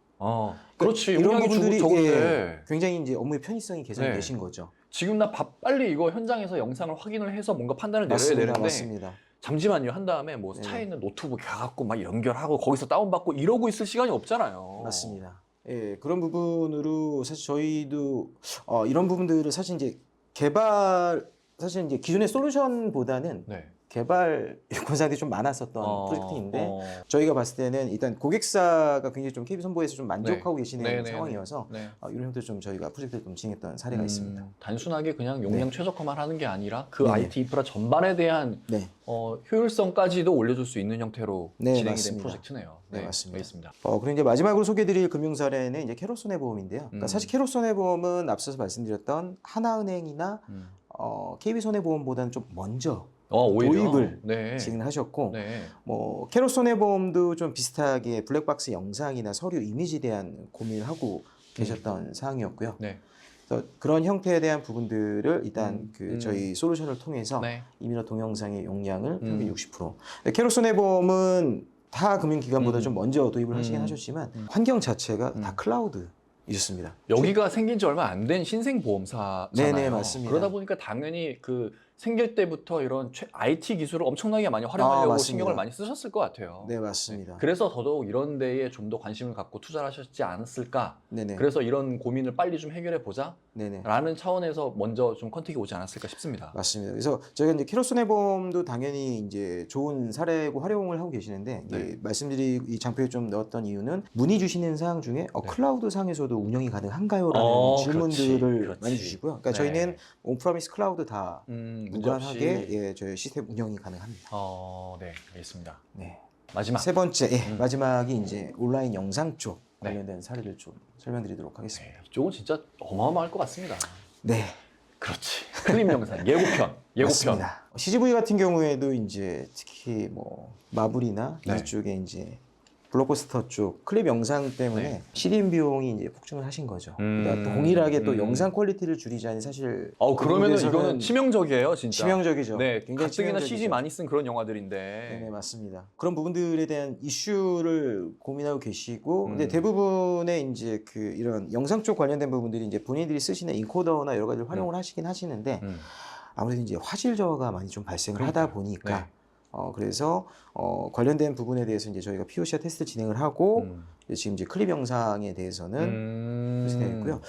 그렇지. 이런 용량이 부분들이 적은데 예, 굉장히 이제 업무의 편의성이 개선이 네. 되신 거죠. 지금 나 빨리 이거 현장에서 영상을 확인을 해서 뭔가 판단을 내려야 맞습니다, 되는데 맞습니다. 잠시만요 한 다음에 뭐 네. 차에 있는 노트북 갖고 막 연결하고 거기서 다운받고 이러고 있을 시간이 없잖아요. 맞습니다. 예, 그런 부분으로 사실 저희도 이런 부분들을 사실 이제 사실 이제 기존의 솔루션보다는 네. 개발 권사들이 좀 많았었던 프로젝트인데 저희가 봤을 때는 일단 고객사가 굉장히 좀 KB손보에서 좀 만족하고 계시는 네네네. 상황이어서 네. 이런 형태로 좀 저희가 프로젝트를 좀 진행했던 사례가 있습니다. 단순하게 그냥 용량 최적화만 하는 게 아니라 그 네네. IT 인프라 전반에 대한 네, 효율성까지도 올려줄 수 있는 형태로 네, 진행이 맞습니다. 된 프로젝트네요. 네, 맞습니다. 알겠습니다. 그리고 이제 마지막으로 소개드릴 금융 사례는 이제 캐롯손해보험인데요. 그러니까 사실 캐롯손해보험은 앞서서 말씀드렸던 하나은행이나 KB손해보험보다는 좀 먼저 오히려 도입을 네. 진행하셨고 네. 뭐 캐롯손해보험도 좀 비슷하게 블랙박스 영상이나 서류 이미지에 대한 고민을 하고 계셨던 사항이었고요. 네. 그래서 그런 형태에 대한 부분들을 일단 저희 솔루션을 통해서 네. 이미나 동영상의 용량을 평균 60%. 캐롯손해보험은 타 금융기관보다 좀 먼저 도입을 하시긴 하셨지만 환경 자체가 다 클라우드 있었습니다. 여기가 생긴 지 얼마 안 된 신생보험사잖아요. 네네, 맞습니다. 그러다 보니까 당연히 그 생길 때부터 이런 IT 기술을 엄청나게 많이 활용하려고 맞습니다. 신경을 많이 쓰셨을 것 같아요. 네, 맞습니다. 그래서 더더욱 이런 데에 좀 더 관심을 갖고 투자를 하셨지 않았을까. 네네. 그래서 이런 고민을 빨리 좀 해결해 보자 네네. 라는 차원에서 먼저 좀 컨택이 오지 않았을까 싶습니다. 맞습니다. 그래서 저희가 이제 키로손해보험도 당연히 이제 좋은 사례고 활용을 하고 계시는데 이제 말씀드리 이 장표에 좀 넣었던 이유는 문의 주시는 사항 중에 클라우드 상에서도 운영이 가능한가요라는 질문들을 그렇지. 많이 주시고요. 그러니까 저희는 온프라미스 클라우드 다 무관하게 저희 시스템 운영이 가능합니다. 네, 알겠습니다. 네. 마지막. 세 번째, 마지막이 이제 온라인 영상 쪽 관련된 사례를 좀 설명드리도록 하겠습니다. 이쪽은 진짜 어마어마할 것 같습니다. 네. 그렇지. 클립 영상, 예고편. 맞습니다. CGV 같은 경우에도 이제 특히 뭐 마블이나 네. 이쪽에 이제 블록버스터 쪽 클립 영상 때문에 CDN 비용이 이제 폭증을 하신 거죠. 그러니까 동일하게 또 영상 퀄리티를 줄이자니 사실 그러면은 이거는 치명적이에요, 진짜. 치명적이죠. 네, 굉장히 가뜩이나 치명적이죠. CG 많이 쓴 그런 영화들인데. 네, 맞습니다. 그런 부분들에 대한 이슈를 고민하고 계시고, 근데 대부분의 이제 그 이런 영상 쪽 관련된 부분들이 이제 본인들이 쓰시는 인코더나 여러 가지를 활용을 하시긴 하시는데, 아무래도 이제 화질 저하가 많이 좀 발생을 하다 보니까, 네. 그래서 관련된 부분에 대해서 이제 저희가 POC와 테스트 진행을 하고, 지금 이제 클립 영상에 대해서는 진행했고요.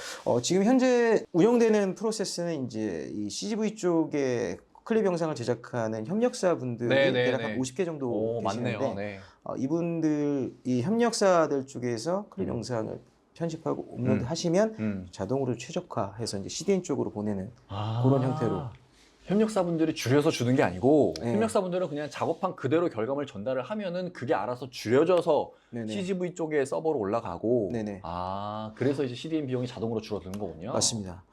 지금 현재 운영되는 프로세스는 이제 이 CGV 쪽에 클립 영상을 제작하는 협력사분들이 대략 한 50개 정도 계시는데 맞네요. 네. 이분들 이 협력사들 쪽에서 클립 영상을 편집하고 업로드 하시면 자동으로 최적화해서 이제 CDN 쪽으로 보내는 그런 형태로. 협력사분들이 줄여서 주는 게 아니고 네. 협력사분들은 그냥 작업한 그대로 결과물 전달을 하면은 그게 알아서 줄여져서 네네. CGV 쪽에 서버로 올라가고. 네네. 그래서 이제 CDN 비용이 자동으로 줄어드는 거군요. 맞습니다.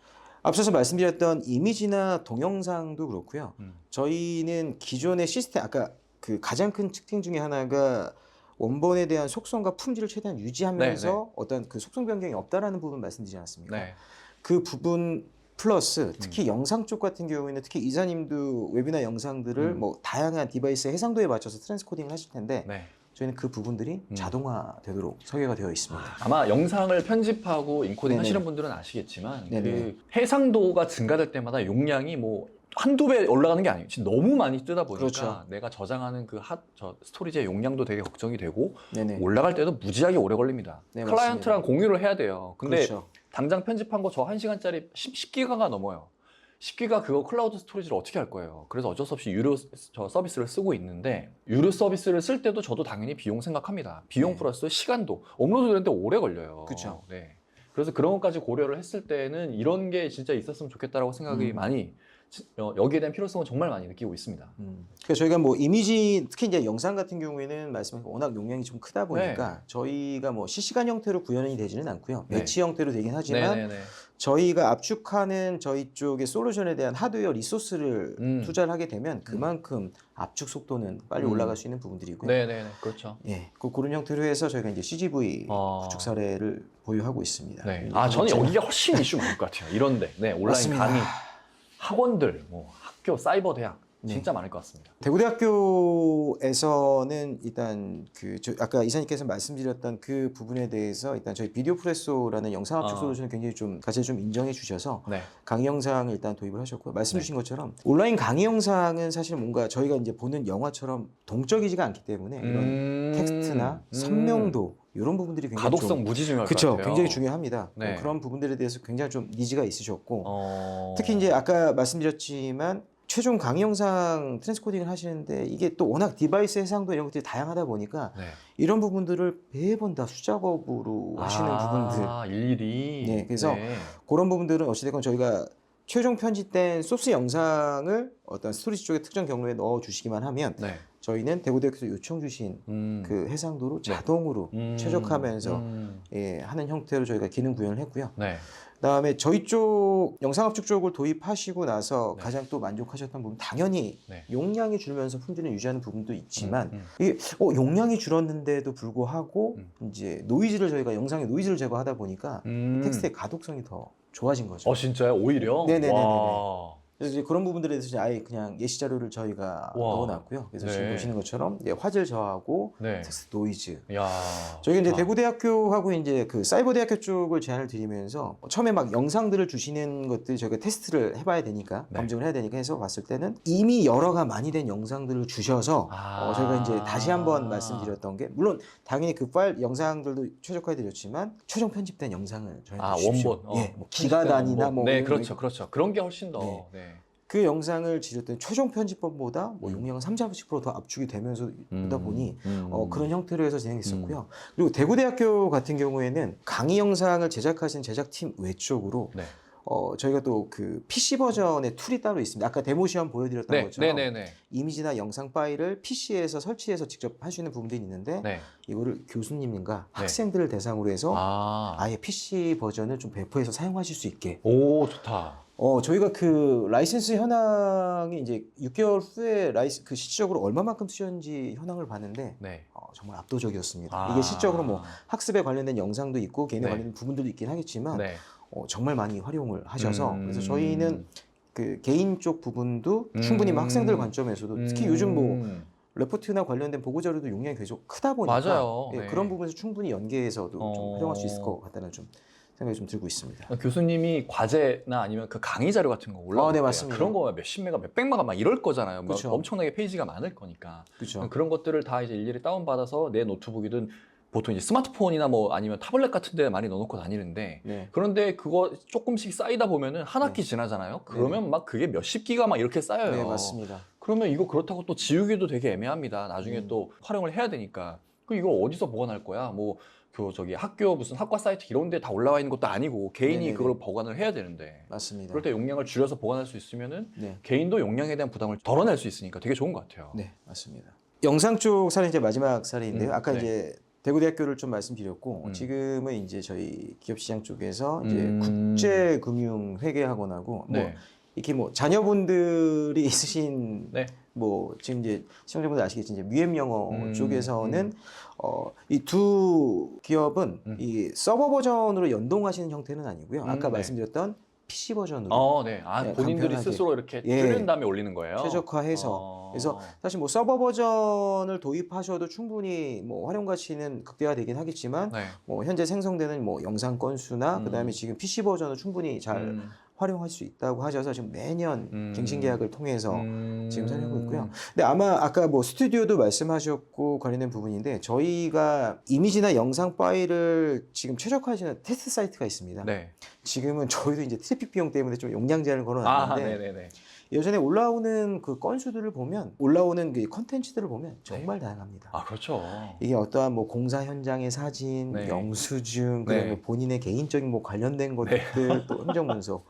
앞서서 말씀드렸던 이미지나 동영상도 그렇고요. 저희는 기존의 시스템, 아까 그 가장 큰 특징 중에 하나가 원본에 대한 속성과 품질을 최대한 유지하면서 네, 네. 어떤 그 속성 변경이 없다라는 부분 말씀드리지 않았습니까? 네. 그 부분 플러스 특히 영상 쪽 같은 경우에는 특히 이사님도 웨비나 영상들을 뭐 다양한 디바이스 해상도에 맞춰서 트랜스코딩을 하실 텐데 네. 저희는 그 부분들이 자동화되도록 설계가 되어 있습니다. 아마 영상을 편집하고 인코딩 네네. 하시는 분들은 아시겠지만 네네. 그 해상도가 증가될 때마다 용량이 뭐 한두 배 올라가는 게 아니에요. 지금 너무 많이 뜨다 보니까 그렇죠. 내가 저장하는 그 스토리지의 용량도 되게 걱정이 되고 네네. 올라갈 때도 무지하게 오래 걸립니다. 네, 클라이언트랑 맞습니다. 공유를 해야 돼요. 근데 그렇죠. 당장 편집한 거 저 1시간짜리 10기가가 넘어요. 10기가 그거 클라우드 스토리지를 어떻게 할 거예요? 그래서 어쩔 수 없이 유료 서비스를 쓰고 있는데 유료 서비스를 쓸 때도 저도 당연히 비용 생각합니다. 비용 네. 플러스 시간도 업로드 되는데 오래 걸려요. 그쵸. 네. 그래서 그런 것까지 고려를 했을 때는 이런 게 진짜 있었으면 좋겠다라고 생각이 많이 여기에 대한 필요성은 정말 많이 느끼고 있습니다. 그러니까 저희가 뭐 이미지 특히 이제 영상 같은 경우에는 말씀하신 워낙 용량이 좀 크다 보니까 저희가 뭐 실시간 형태로 구현이 되지는 않고요. 네. 배치 형태로 되긴 하지만 네네네. 저희가 압축하는 저희 쪽의 솔루션에 대한 하드웨어 리소스를 투자를 하게 되면 그만큼 압축 속도는 빨리 올라갈 수 있는 부분들이고요. 네네네. 그렇죠. 예, 그런 형태로 해서 저희가 이제 CGV 구축 사례를 보유하고 있습니다. 네. 저는 여기가 훨씬 이슈 많을 것 같아요. 이런데. 네. 온라인 맞습니다. 강의, 학원들, 뭐 학교, 사이버 대학 진짜 많을 것 같습니다. 대구대학교에서는 일단 아까 이사님께서 말씀드렸던 그 부분에 대해서 일단 저희 비디오 프레소라는 영상 압축 솔루션을 굉장히 좀 가치를 좀 인정해 주셔서 네. 강의 영상을 일단 도입을 하셨고요. 말씀 주신 것처럼 온라인 강의 영상은 사실 뭔가 저희가 이제 보는 영화처럼 동적이지가 않기 때문에 이런 텍스트나 선명도 이런 부분들이 굉장히 가독성 무지 중요할 것 그쵸, 같아요. 굉장히 중요합니다. 네. 그런 부분들에 대해서 굉장히 좀 니즈가 있으셨고 특히 특히 이제 아까 말씀드렸지만 최종 강의 영상 트랜스코딩을 하시는데 이게 또 워낙 디바이스 해상도 이런 것들이 다양하다 보니까 네. 이런 부분들을 매번 다 수작업으로 하시는 부분들 일일이. 네, 그래서 그런 부분들은 어찌됐건 저희가 최종 편집된 소스 영상을 어떤 스토리지 쪽에 특정 경로에 넣어 주시기만 하면 네. 저희는 대구대학교에서 요청 주신 그 해상도로 자동으로 최적화하면서 하는 형태로 저희가 기능 구현을 했고요. 네. 그다음에 저희 쪽 영상 압축 쪽을 도입하시고 나서 가장 또 만족하셨던 부분 당연히 용량이 줄면서 품질을 유지하는 부분도 있지만 이게 용량이 줄었는데도 불구하고 이제 노이즈를 저희가 영상의 노이즈를 제거하다 보니까 텍스트의 가독성이 더 좋아진 거죠. 진짜요? 오히려? 네네네네. 와. 그래서 이제 그런 부분들에 대해서 이제 아예 그냥 예시 자료를 저희가 와. 넣어놨고요. 그래서 지금 네. 보시는 것처럼 화질 저하고 네. 텍스트 노이즈. 야. 저희가 이제 좋다. 대구대학교하고 이제 그 사이버대학교 쪽을 제안을 드리면서 처음에 막 영상들을 주시는 것들 저희가 테스트를 해봐야 되니까 네. 검증을 해야 되니까 해서 봤을 때는 이미 열화가 많이 된 영상들을 주셔서 저희가 이제 다시 한번 말씀드렸던 게 물론 당연히 그 파일 영상들도 최적화해드렸지만 최종 편집된 영상을 저희한테 주십시오. 원본. 예, 뭐 기가 단위나 뭐 네, 이런 그렇죠, 그렇죠. 그런 게 훨씬 더. 네. 네. 그 영상을 지렸더니 최종 편집본보다 뭐 용량은 30~40% 더 압축이 되면서 보다 보니 그런 형태로 해서 진행했었고요. 그리고 대구대학교 같은 경우에는 강의 영상을 제작하신 제작팀 외적으로 네. 저희가 또 그 PC 버전의 툴이 따로 있습니다. 아까 데모 시험 보여드렸던 네, 것처럼 네, 네, 네. 이미지나 영상 파일을 PC에서 설치해서 직접 할 수 있는 부분들이 있는데 네. 이거를 교수님과 네. 학생들을 대상으로 해서 아. 아예 PC 버전을 좀 배포해서 사용하실 수 있게 오, 좋다. 저희가 그 라이센스 현황이 이제 6개월 후에 그 실질적으로 얼마만큼 쓰였는지 현황을 봤는데 네. 정말 압도적이었습니다. 아. 이게 실적으로 뭐 학습에 관련된 영상도 있고 개인에 네. 관련된 부분들도 있긴 하겠지만 네. 정말 많이 활용을 하셔서 그래서 저희는 그 개인 쪽 부분도 충분히 뭐 음. 학생들 관점에서도 특히 요즘 뭐 음. 레포트나 관련된 보고 자료도 용량이 계속 크다 보니까 맞아요. 예, 네. 그런 부분에서 충분히 연계해서도 좀 어. 활용할 수 있을 것 같다는 좀 생각이 좀 들고 있습니다. 교수님이 과제나 아니면 그 강의 자료 같은 거 올라올 네, 때 맞습니다. 그런 거 몇십 메가, 몇백 메가 막 이럴 거잖아요. 막 그쵸. 엄청나게 페이지가 많을 거니까. 그렇죠. 그런 것들을 다 이제 일일이 다운받아서 내 노트북이든 보통 이제 스마트폰이나 뭐 아니면 타블렛 같은 데 많이 넣어놓고 다니는데 네. 그런데 그거 조금씩 쌓이다 보면은 한 학기 지나잖아요. 그러면 막 그게 몇십 기가 막 이렇게 쌓여요. 네, 맞습니다. 그러면 이거 그렇다고 또 지우기도 되게 애매합니다. 나중에 또 활용을 해야 되니까. 그 이거 어디서 보관할 거야? 뭐 저기 학교 무슨 학과 사이트 이런 데 다 올라와 있는 것도 아니고 개인이 네네네. 그걸 보관을 해야 되는데. 맞습니다. 그럴 때 용량을 줄여서 보관할 수 있으면은 네. 개인도 용량에 대한 부담을 덜어낼 수 있으니까 되게 좋은 것 같아요. 네, 맞습니다. 영상 쪽 사례 이제 마지막 사례인데요. 아까 네. 이제 대구대학교를 좀 말씀드렸고 지금은 이제 저희 기업시장 쪽에서 이제 국제금융회계학원하고 뭐 네. 이렇게 뭐 자녀분들이 있으신 네. 뭐 지금 이제 시청자분들 아시겠지만 이제 뮤엠 영어 쪽에서는 이 두 기업은 이 서버 버전으로 연동하시는 형태는 아니고요. 아까 네. 말씀드렸던 PC 버전으로 네. 예, 본인들이 간편하게. 스스로 이렇게 예. 줄인 다음에 올리는 거예요. 최적화해서 그래서 사실 뭐 서버 버전을 도입하셔도 충분히 뭐 활용 가치는 극대화되긴 하겠지만 네. 뭐 현재 생성되는 뭐 영상 건수나 그다음에 지금 PC 버전을 충분히 잘 활용할 수 있다고 하셔서 지금 매년 갱신 계약을 통해서 지금 사용하고 있고요. 근데 아마 아까 뭐 스튜디오도 말씀하셨고 관련된 부분인데 저희가 이미지나 영상 파일을 지금 최적화하시는 테스트 사이트가 있습니다. 네. 지금은 저희도 이제 트래픽 비용 때문에 좀 용량 제한을 걸어놨는데 네네네. 예전에 올라오는 그 건수들을 보면 올라오는 그 컨텐츠들을 보면 정말 다양합니다. 그렇죠. 이게 어떠한 뭐 공사 현장의 사진, 네. 영수증, 그다음에 네. 본인의 개인적인 뭐 관련된 것들, 또 행정문서.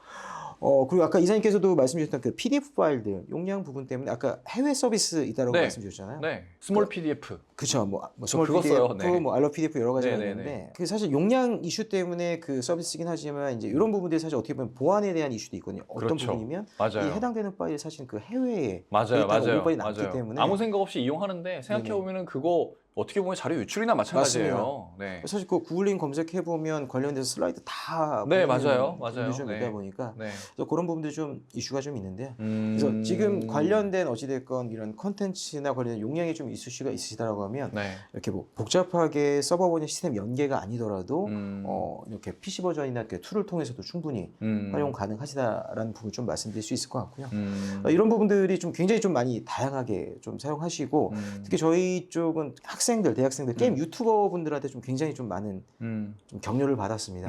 그리고 아까 이사님께서도 말씀 주셨던 그 PDF 파일들 용량 부분 때문에 아까 해외 서비스 있다고 네. 말씀 주셨잖아요. 네. 스몰 PDF. 그렇죠. 뭐 저 스몰 그거 PDF, 써요. 네. 뭐 알로 PDF 여러 가지가 네네네. 있는데 그 사실 용량 이슈 때문에 그 서비스긴 하지만 이제 이런 부분들이 사실 어떻게 보면 보안에 대한 이슈도 있거든요. 어떤 그렇죠. 부분이면 맞아요. 이 해당되는 파일이 사실은 그 해외에 맞아요, 데이터가 맞아요, 오버이 남기 맞아요. 때문에 아무 생각 없이 이용하는데 생각해 보면은 그거 어떻게 보면 자료 유출이나 마찬가지예요. 네. 사실 그 구글링 검색해 보면 관련돼서 슬라이드 다 네, 보이는 맞아요, 부분이 맞아요. 좀 네. 있다 보니까 네. 그래서 그런 부분들 좀 이슈가 좀 있는데요. 그래서 지금 관련된 어찌됐건 이런 컨텐츠나 관련된 용량이 좀 이슈가 있으시다라고 하면 네. 이렇게 뭐 복잡하게 서버 버전 시스템 연계가 아니더라도 이렇게 PC 버전이나 이렇게 툴을 통해서도 충분히 활용 가능하시다라는 부분 좀 말씀드릴 수 있을 것 같고요. 이런 부분들이 좀 굉장히 좀 많이 다양하게 좀 사용하시고 특히 저희 쪽은 학생들, 대학생들, 게임 유튜버 분들한테 좀 굉장히 좀 많은 좀 격려를 받았습니다.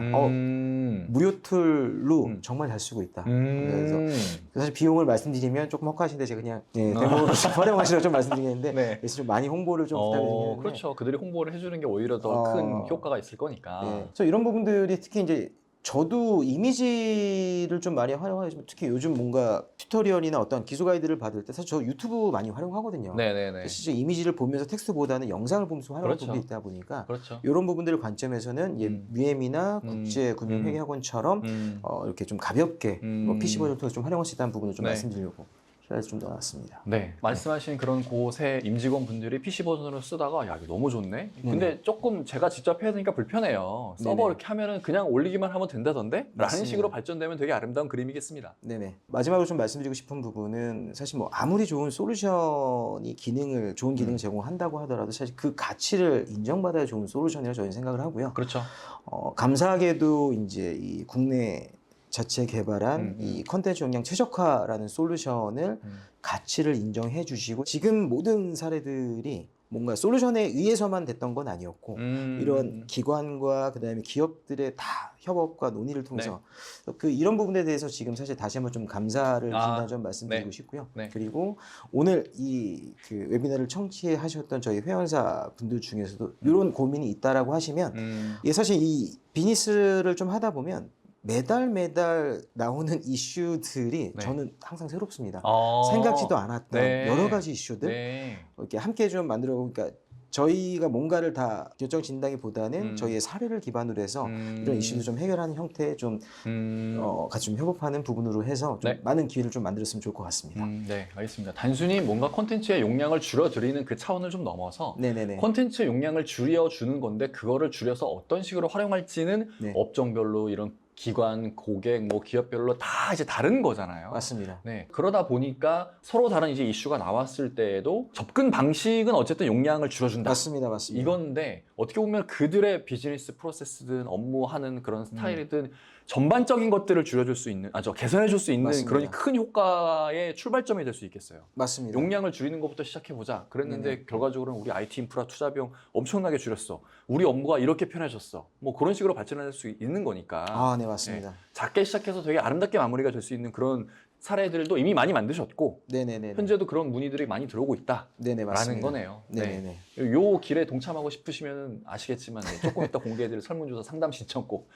무료 툴로 정말 잘 쓰고 있다. 그래서 사실 비용을 말씀드리면 조금 헉하신데 제가 그냥 데모로 활용하시라고 좀 말씀드리는데 네. 그래서 좀 많이 홍보를 좀 부탁드리는데 그렇죠. 그들이 홍보를 해주는 게 오히려 더 큰 효과가 있을 거니까. 네. 그래서 이런 부분들이 특히 이제 저도 이미지를 좀 많이 활용하지만 특히 요즘 뭔가 튜토리얼이나 어떤 기초 가이드를 받을 때 사실 저 유튜브 많이 활용하거든요. 네네네. 실제 이미지를 보면서 텍스트보다는 영상을 보면서 활용하는 그렇죠. 부분이 있다 보니까 그렇죠. 이런 부분들 관점에서는 뮤엠이나 국제금융회계학원처럼 이렇게 좀 가볍게 뭐 PC 버전 통해서 좀 활용할 수 있다는 부분을 좀 네. 말씀드리려고 그래서 좀 더 낫습니다. 네, 말씀하신 그런 고세 임직원분들이 PC 버전으로 쓰다가 야 이거 너무 좋네. 근데 조금 제가 직접 해야 되니까 불편해요. 서버 네네. 이렇게 하면은 그냥 올리기만 하면 된다던데? 라는 맞습니다. 식으로 발전되면 되게 아름다운 그림이겠습니다. 네네. 마지막으로 좀 말씀드리고 싶은 부분은 사실 뭐 아무리 좋은 솔루션이 좋은 기능을 제공한다고 하더라도 사실 그 가치를 인정받아야 좋은 솔루션이라고 저희는 생각을 하고요. 그렇죠. 감사하게도 이제 이 국내 자체 개발한 이 컨텐츠 용량 최적화라는 솔루션을 가치를 인정해 주시고 지금 모든 사례들이 뭔가 솔루션에 의해서만 됐던 건 아니었고 이런 기관과 그다음에 기업들의 다 협업과 논의를 통해서 그 이런 부분에 대해서 지금 사실 다시 한번 좀 감사를 드린다는 점 말씀드리고 싶고요. 네. 그리고 오늘 이 그 웨비나를 청취하셨던 저희 회원사 분들 중에서도 이런 고민이 있다라고 하시면 이게 사실 이 비즈니스를 좀 하다 보면 매달 나오는 이슈들이 저는 항상 새롭습니다. 생각지도 않았던 여러 가지 이슈들 이렇게 함께 좀 만들어 그러니까 저희가 뭔가를 다 결정 진다기보다는 저희의 사례를 기반으로 해서 이런 이슈를 좀 해결하는 형태의 좀 같이 좀 협업하는 부분으로 해서 좀 많은 기회를 좀 만들었으면 좋을 것 같습니다. 네, 알겠습니다. 단순히 뭔가 콘텐츠의 용량을 줄여드리는 그 차원을 좀 넘어서 네네네. 콘텐츠 용량을 줄여주는 건데 그거를 줄여서 어떤 식으로 활용할지는 업종별로 이런 기관, 고객, 뭐 기업별로 다 이제 다른 거잖아요. 맞습니다. 네. 그러다 보니까 서로 다른 이제 이슈가 나왔을 때에도 접근 방식은 어쨌든 용량을 줄여준다. 맞습니다. 맞습니다. 이건데 어떻게 보면 그들의 비즈니스 프로세스든 업무하는 그런 스타일이든 전반적인 것들을 줄여줄 수 있는, 개선해줄 수 있는 맞습니다. 그런 큰 효과의 출발점이 될 수 있겠어요. 맞습니다. 용량을 줄이는 것부터 시작해보자. 그랬는데 결과적으로는 우리 IT 인프라 투자 비용 엄청나게 줄였어. 우리 업무가 이렇게 편해졌어. 뭐 그런 식으로 발전할 수 있는 거니까. 네, 맞습니다. 작게 시작해서 되게 아름답게 마무리가 될 수 있는 그런 사례들도 이미 많이 만드셨고 네네네. 현재도 그런 문의들이 많이 들어오고 있다. 네네, 라는 맞습니다. 거네요. 네네네. 요 길에 동참하고 싶으시면 아시겠지만 조금 이따 공개해드릴 설문조사 상담 신청 꼭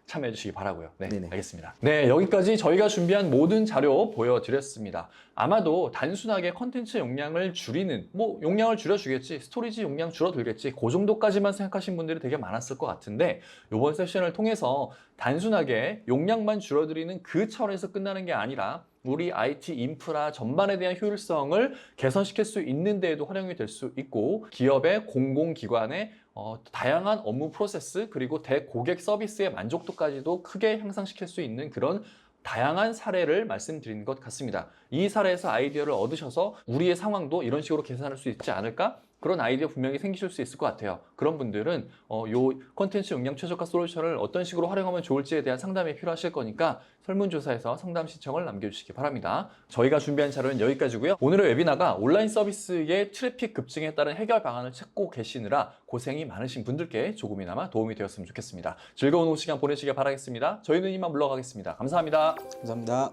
참여해 주시기 바라고요. 네네. 알겠습니다. 네, 여기까지 저희가 준비한 모든 자료 보여드렸습니다. 아마도 단순하게 컨텐츠 용량을 줄이는, 뭐 용량을 줄여주겠지, 스토리지 용량 줄어들겠지, 그 정도까지만 생각하신 분들이 되게 많았을 것 같은데 이번 세션을 통해서 단순하게 용량만 줄어들이는 그 차원에서 끝나는 게 아니라 우리 IT 인프라 전반에 대한 효율성을 개선시킬 수 있는 데에도 활용이 될 수 있고 기업의 공공기관의 다양한 업무 프로세스 그리고 대고객 서비스의 만족도까지도 크게 향상시킬 수 있는 그런 다양한 사례를 말씀드린 것 같습니다. 이 사례에서 아이디어를 얻으셔서 우리의 상황도 이런 식으로 개선할 수 있지 않을까? 그런 아이디어 분명히 생기실 수 있을 것 같아요. 그런 분들은 요 콘텐츠 용량 최적화 솔루션을 어떤 식으로 활용하면 좋을지에 대한 상담이 필요하실 거니까 설문조사에서 상담 신청을 남겨주시기 바랍니다. 저희가 준비한 자료는 여기까지고요. 오늘의 웨비나가 온라인 서비스의 트래픽 급증에 따른 해결 방안을 찾고 계시느라 고생이 많으신 분들께 조금이나마 도움이 되었으면 좋겠습니다. 즐거운 오후 시간 보내시길 바라겠습니다. 저희는 이만 물러가겠습니다. 감사합니다. 감사합니다.